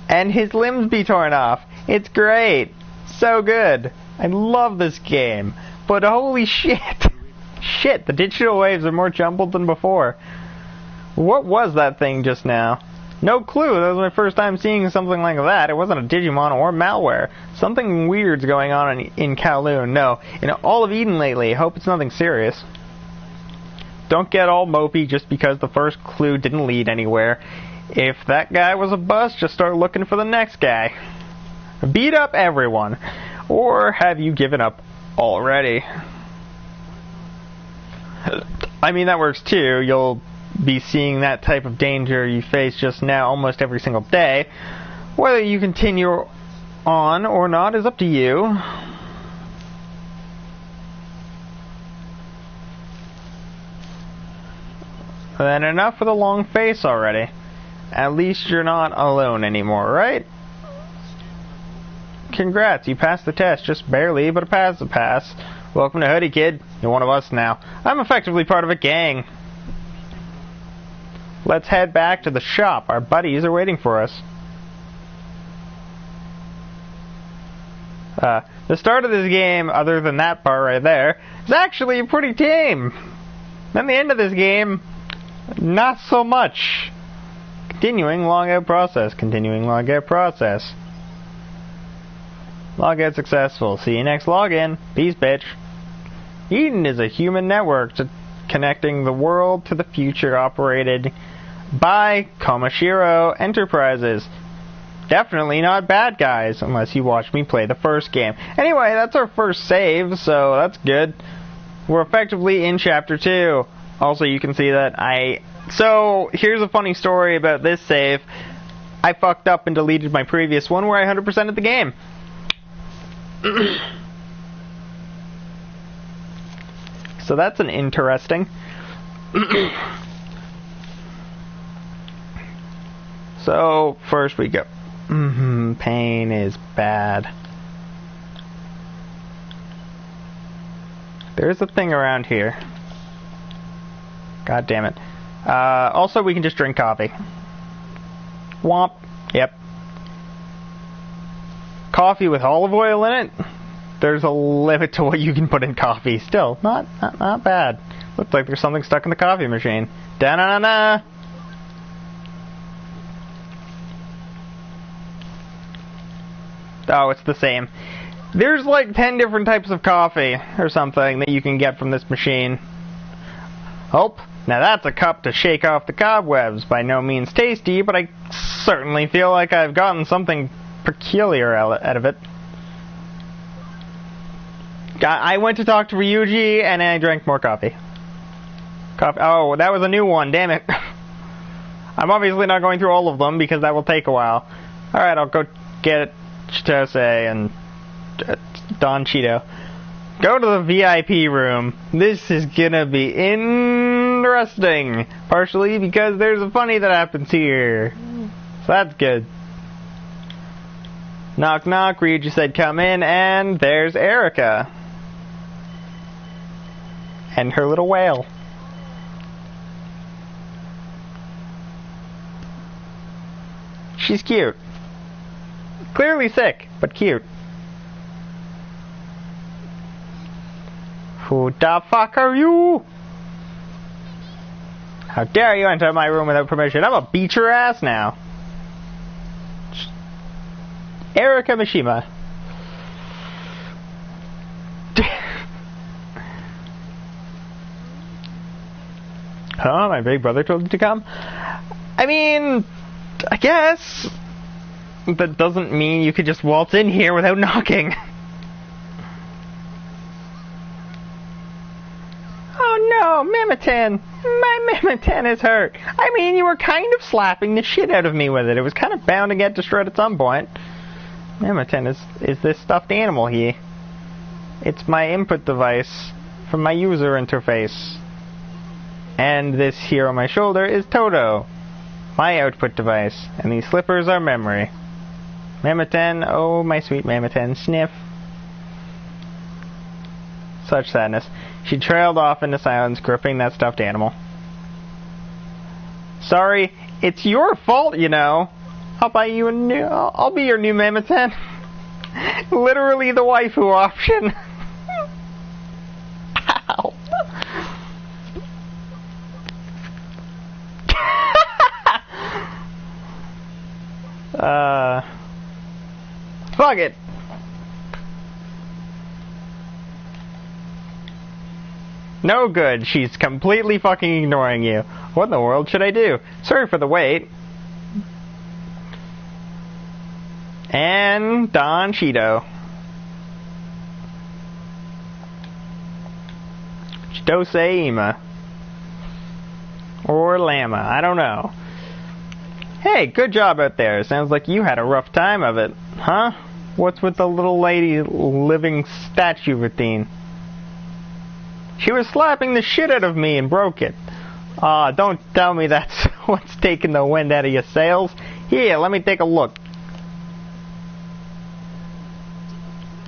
And his limbs be torn off. It's great. So good. I love this game. But holy shit. Shit, the digital waves are more jumbled than before. What was that thing just now? No clue. That was my first time seeing something like that. It wasn't a Digimon or malware. Something weird's going on in Kowloon. No, in all of Eden lately. Hope it's nothing serious. Don't get all mopey just because the first clue didn't lead anywhere. If that guy was a bust, just start looking for the next guy. Beat up everyone. Or have you given up already? I mean, that works too. You'll be seeing that type of danger you face just now almost every single day. Whether you continue on or not is up to you. Then enough with the long face already. At least you're not alone anymore, right? Congrats, you passed the test. Just barely, but a pass is a pass. Welcome to Hoodie, kid. You're one of us now. I'm effectively part of a gang. Let's head back to the shop. Our buddies are waiting for us. The start of this game, other than that part right there, is actually pretty tame. Then the end of this game, not so much. Continuing logout process. Continuing logout process. Logout successful. See you next login. Peace, bitch. Eden is a human network connecting the world to the future, operated by Komashiro Enterprises. Definitely not bad guys, unless you watch me play the first game. Anyway, that's our first save, so that's good. We're effectively in Chapter 2. Also, you can see that So, here's a funny story about this save. I fucked up and deleted my previous one where I 100%ed the game. So that's an interesting. So, first we go. Pain is bad. There's a thing around here. God damn it. Also, we can just drink coffee. Womp. Yep. Coffee with olive oil in it? There's a limit to what you can put in coffee. Still, not bad. Looks like there's something stuck in the coffee machine. Da-na-na-na! Oh, it's the same. There's like 10 different types of coffee or something that you can get from this machine. Oh, now that's a cup to shake off the cobwebs. By no means tasty, but I certainly feel like I've gotten something peculiar out of it. I went to talk to Ryuji and I drank more coffee. Oh, that was a new one, damn it. I'm obviously not going through all of them because that will take a while. Alright, I'll go get Chitose and Don Cheeto. Go to the VIP room. This is gonna be interesting. Partially because there's a funny that happens here. So that's good. Knock knock, Ryuji said come in, and there's Erica. And her little whale. She's cute. Clearly sick, but cute. Who the fuck are you? How dare you enter my room without permission? I'm gonna beat your ass now. Erica Mishima. Huh? My big brother told you to come? I mean, I guess. That doesn't mean you could just waltz in here without knocking. Oh no, Mimitan! My Mimitan is hurt! I mean, you were kind of slapping the shit out of me with it. It was kind of bound to get destroyed at some point. Mimitan is this stuffed animal here. It's my input device from my user interface. And this here on my shoulder is Toto, my output device. And these slippers are memory. Mimitan, oh my sweet Mimitan, sniff. Such sadness. She trailed off into silence, gripping that stuffed animal. Sorry, it's your fault, you know. I'll buy you a new. I'll be your new Mimitan. Literally the waifu option. Ow. Fuck it. No good. She's completely fucking ignoring you. What in the world should I do? Sorry for the wait. And Don Cheeto. Chitose-ima. Or Llama. I don't know. Hey, good job out there. Sounds like you had a rough time of it. Huh? What's with the little lady living statue routine? She was slapping the shit out of me and broke it. Aw, don't tell me that's what's taking the wind out of your sails. Here, let me take a look.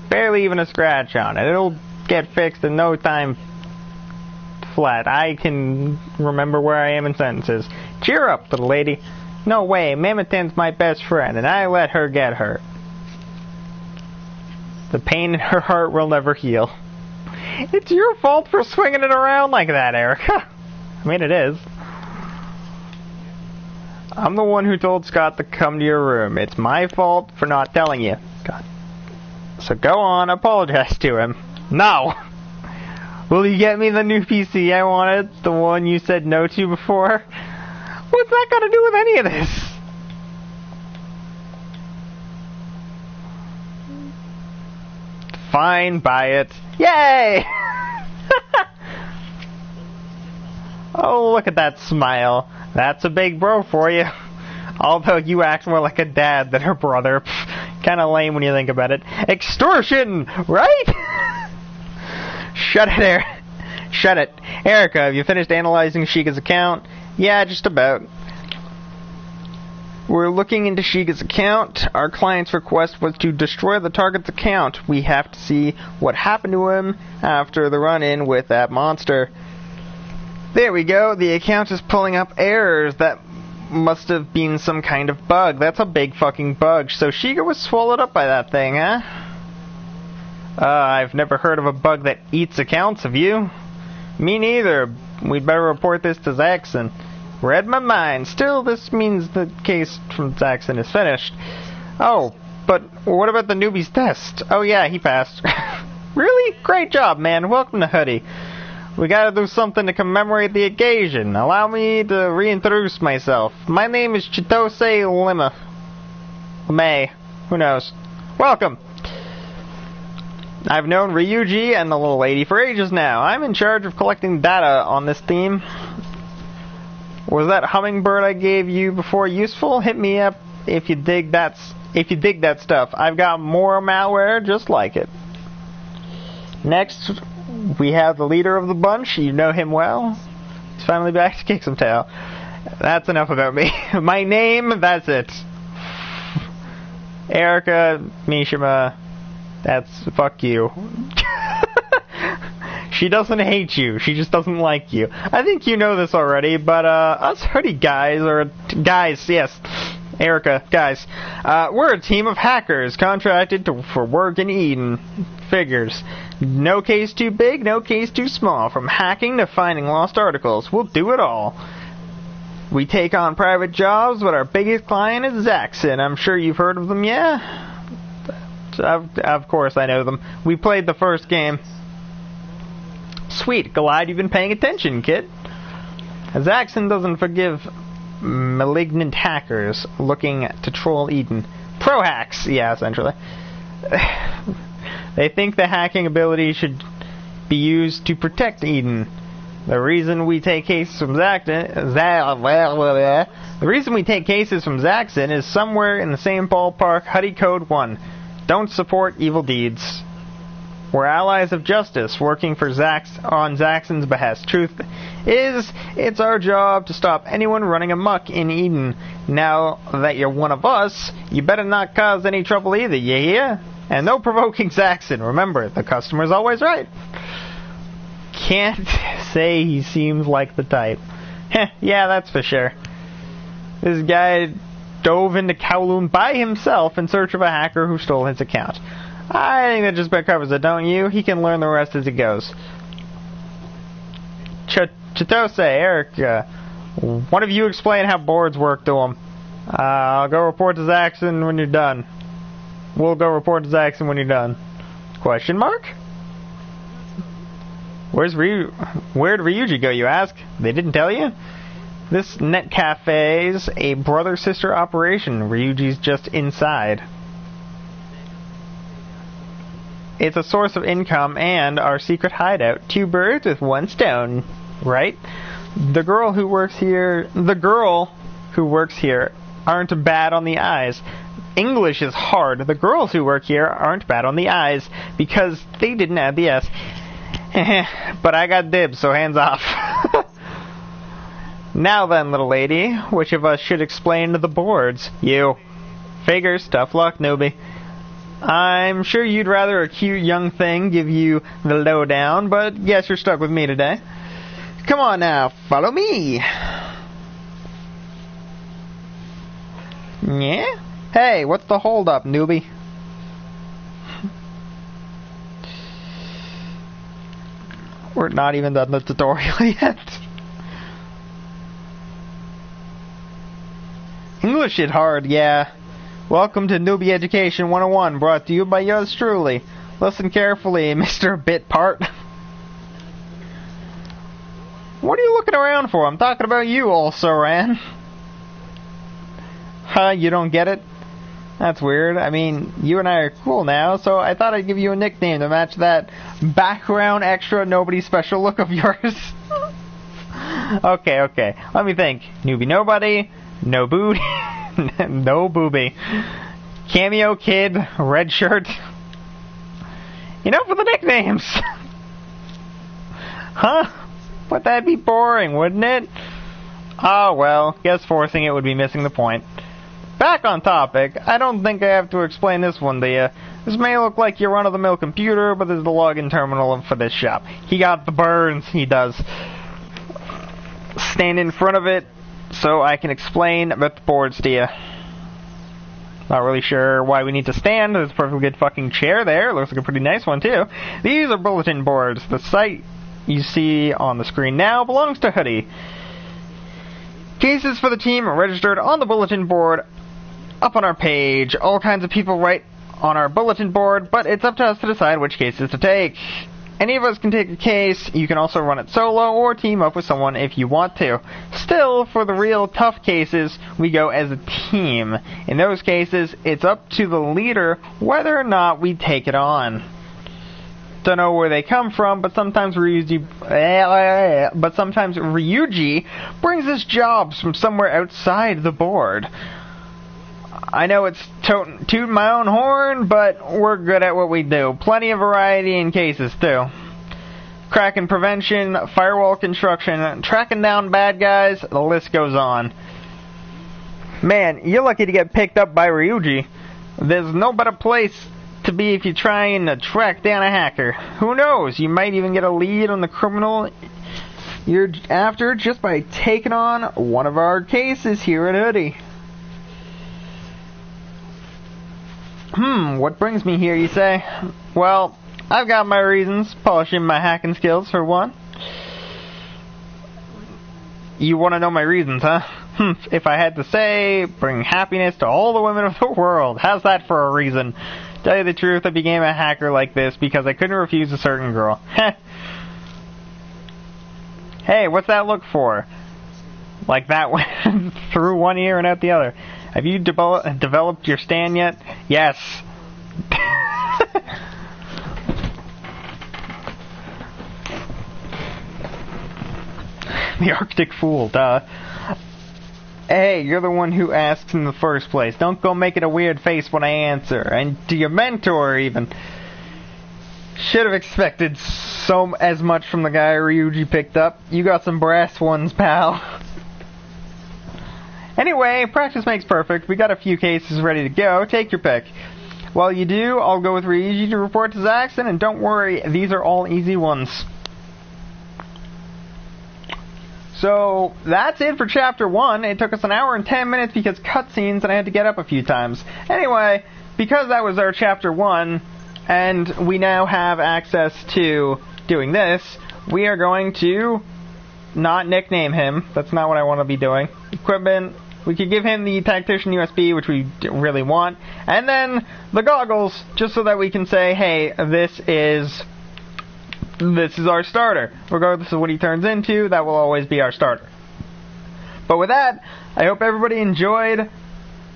Barely even a scratch on it. It'll get fixed in no time flat. I can remember where I am in sentences. Cheer up, little lady. No way, Mamaten's my best friend, and I let her get hurt. The pain in her heart will never heal. It's your fault for swinging it around like that, Erica. I mean, it is. I'm the one who told Scott to come to your room. It's my fault for not telling you. God. So go on, apologize to him. No! Will you get me the new PC I wanted? The one you said no to before? What's that got to do with any of this? Fine, buy it. Yay! Oh, look at that smile. That's a big bro for you. Although you act more like a dad than her brother. Kind of lame when you think about it. Extortion, right? Shut it, Shut it. Erica, have you finished analyzing Sheikah's account? Yeah, just about. We're looking into Sheikah's account. Our client's request was to destroy the target's account. We have to see what happened to him after the run-in with that monster. There we go. The account is pulling up errors. That must have been some kind of bug. That's a big fucking bug. So Sheikah was swallowed up by that thing, huh? I've never heard of a bug that eats accounts, have you? Me neither. We'd better report this to Zaxxon. Read my mind. Still, this means the case from Zaxxon is finished. Oh, but what about the newbie's test? Oh yeah, he passed. Really? Great job, man. Welcome to Hoodie. We gotta do something to commemorate the occasion. Allow me to reintroduce myself. My name is Chitose-ima. May. Who knows? Welcome. I've known Ryuji and the little lady for ages now. I'm in charge of collecting data on this theme. Was that hummingbird I gave you before useful? Hit me up if you dig that stuff. I've got more malware just like it. Next, we have the leader of the bunch. You know him well. He's finally back to kick some tail. That's enough about me. My name, that's it. Erica Mishima. That's fuck you. She doesn't hate you. She just doesn't like you. I think you know this already, but us Hoodie guys, or guys, yes, Erica, guys, we're a team of hackers contracted for work in Eden. Figures. No case too big, no case too small. From hacking to finding lost articles, we'll do it all. We take on private jobs, but our biggest client is Zaxxon. I'm sure you've heard of them, yeah? Of course I know them. We played the first game. Sweet, glad you've been paying attention, kid. Zaxxon doesn't forgive malignant hackers looking to troll Eden. Pro hacks, yeah, essentially. They think the hacking ability should be used to protect Eden. The reason we take cases from Zaxxon is somewhere in the same ballpark. Huddy Code 1. Don't support evil deeds. We're allies of justice, working for on Zaxxon's behest. Truth is, it's our job to stop anyone running amok in Eden. Now that you're one of us, you better not cause any trouble either, you hear? And no provoking Zaxxon. Remember, the customer's always right. Can't say he seems like the type. Yeah, that's for sure. This guy dove into Kowloon by himself in search of a hacker who stole his account. I think that just about covers it, don't you? He can learn the rest as he goes. Chitose, Eric, one of you explain how boards work to him. I'll go report to Zaxxon when you're done. We'll go report to Zaxxon when you're done. Question mark? Where'd Ryuji go, you ask? They didn't tell you? This net cafe's a brother-sister operation. Ryuji's just inside. It's a source of income and our secret hideout. 2 birds with 1 stone, right? The girl who works here aren't bad on the eyes. English is hard. The girls who work here aren't bad on the eyes because they didn't add the S. But I got dibs, so hands off. Now then, little lady, which of us should explain the boards? You. Figures, tough luck, newbie. I'm sure you'd rather a cute young thing give you the lowdown, but guess you're stuck with me today. Come on now, follow me. Yeah? Hey, what's the holdup, newbie? We're not even done the tutorial yet. English is hard, yeah. Welcome to Newbie Education 101, brought to you by yours truly. Listen carefully, Mr. Bitpart. What are you looking around for? I'm talking about you, also, Ran. Huh, you don't get it? That's weird. I mean, you and I are cool now, so I thought I'd give you a nickname to match that background extra nobody special look of yours. Okay. Let me think. Newbie nobody, no booty, no booby. Cameo kid, red shirt. Enough with the nicknames. Huh? But that'd be boring, wouldn't it? Oh well, guess forcing it would be missing the point. Back on topic, I don't think I have to explain this one to you. This may look like your run-of-the-mill computer, but this is the login terminal for this shop. He got the burns, he does. Stand in front of it so I can explain about the boards to you. Not really sure why we need to stand. There's a perfectly good fucking chair there. Looks like a pretty nice one, too. These are bulletin boards. The site you see on the screen now belongs to Hoodie. Cases for the team are registered on the bulletin board up on our page. All kinds of people write on our bulletin board, but it's up to us to decide which cases to take. Any of us can take a case. You can also run it solo or team up with someone if you want to. Still, for the real tough cases, we go as a team. In those cases, it's up to the leader whether or not we take it on. Don't know where they come from, but sometimes Ryuji brings us jobs from somewhere outside the board. I know it's tooting my own horn, but we're good at what we do. Plenty of variety in cases, too. Kraken prevention, firewall construction, tracking down bad guys, the list goes on. Man, you're lucky to get picked up by Ryuji. There's no better place to be if you're trying to track down a hacker. Who knows, you might even get a lead on the criminal you're after just by taking on one of our cases here at Hoodie. What brings me here, you say? Well, I've got my reasons. Polishing my hacking skills, for one. You want to know my reasons, huh? If I had to say, bring happiness to all the women of the world. How's that for a reason? Tell you the truth, I became a hacker like this because I couldn't refuse a certain girl. Hey, what's that look for? Like that went through one ear and out the other. Have you developed your stand yet? Yes. The Arctic Fool, duh. Hey, you're the one who asks in the first place. Don't go making a weird face when I answer. And to your mentor, even. Should have expected as much from the guy Ryuji picked up. You got some brass ones, pal. Anyway, practice makes perfect. We got a few cases ready to go. Take your pick. While you do, I'll go with Ryuji to report to Zaxxon, and don't worry, these are all easy ones. So that's it for Chapter 1. It took us an hour and 10 minutes because cutscenes and I had to get up a few times. Anyway, because that was our Chapter 1, and we now have access to doing this, we are going to not nickname him. That's not what I want to be doing. Equipment. We could give him the Tactician USB, which we really want. And then the goggles, just so that we can say, hey, this is our starter. Regardless of what he turns into, that will always be our starter. But with that, I hope everybody enjoyed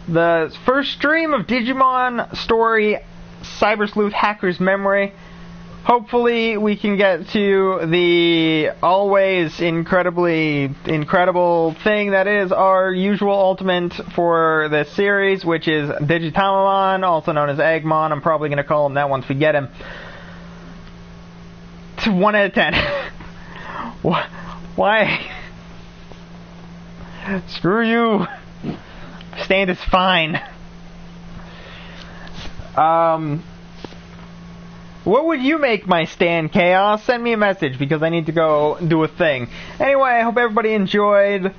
the first stream of Digimon Story Cyber Sleuth Hacker's Memory. Hopefully we can get to the always incredible thing that is our usual ultimate for this series, which is Digitamon, also known as Eggmon. I'm probably going to call him that once we get him. It's 1 out of 10. Why? Screw you. Stand is fine. What would you make my stand, Chaos? Send me a message because I need to go do a thing. Anyway, I hope everybody enjoyed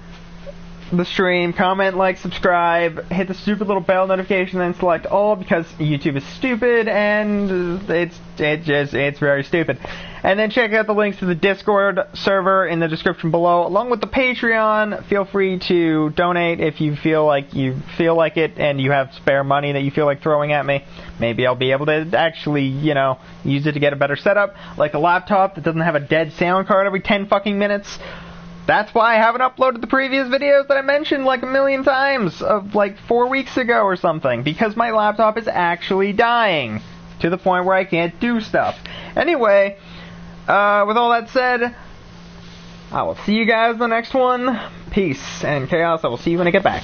the stream. Comment, like, subscribe, hit the stupid little bell notification, then select all because YouTube is stupid and it's very stupid. And then check out the links to the Discord server in the description below, along with the Patreon. Feel free to donate if you feel like it and you have spare money that you feel like throwing at me. Maybe I'll be able to actually, use it to get a better setup, like a laptop that doesn't have a dead sound card every 10 fucking minutes. That's why I haven't uploaded the previous videos that I mentioned like a million times of like 4 weeks ago or something, because my laptop is actually dying to the point where I can't do stuff. Anyway, with all that said, I will see you guys in the next one. Peace and Chaos. I will see you when I get back.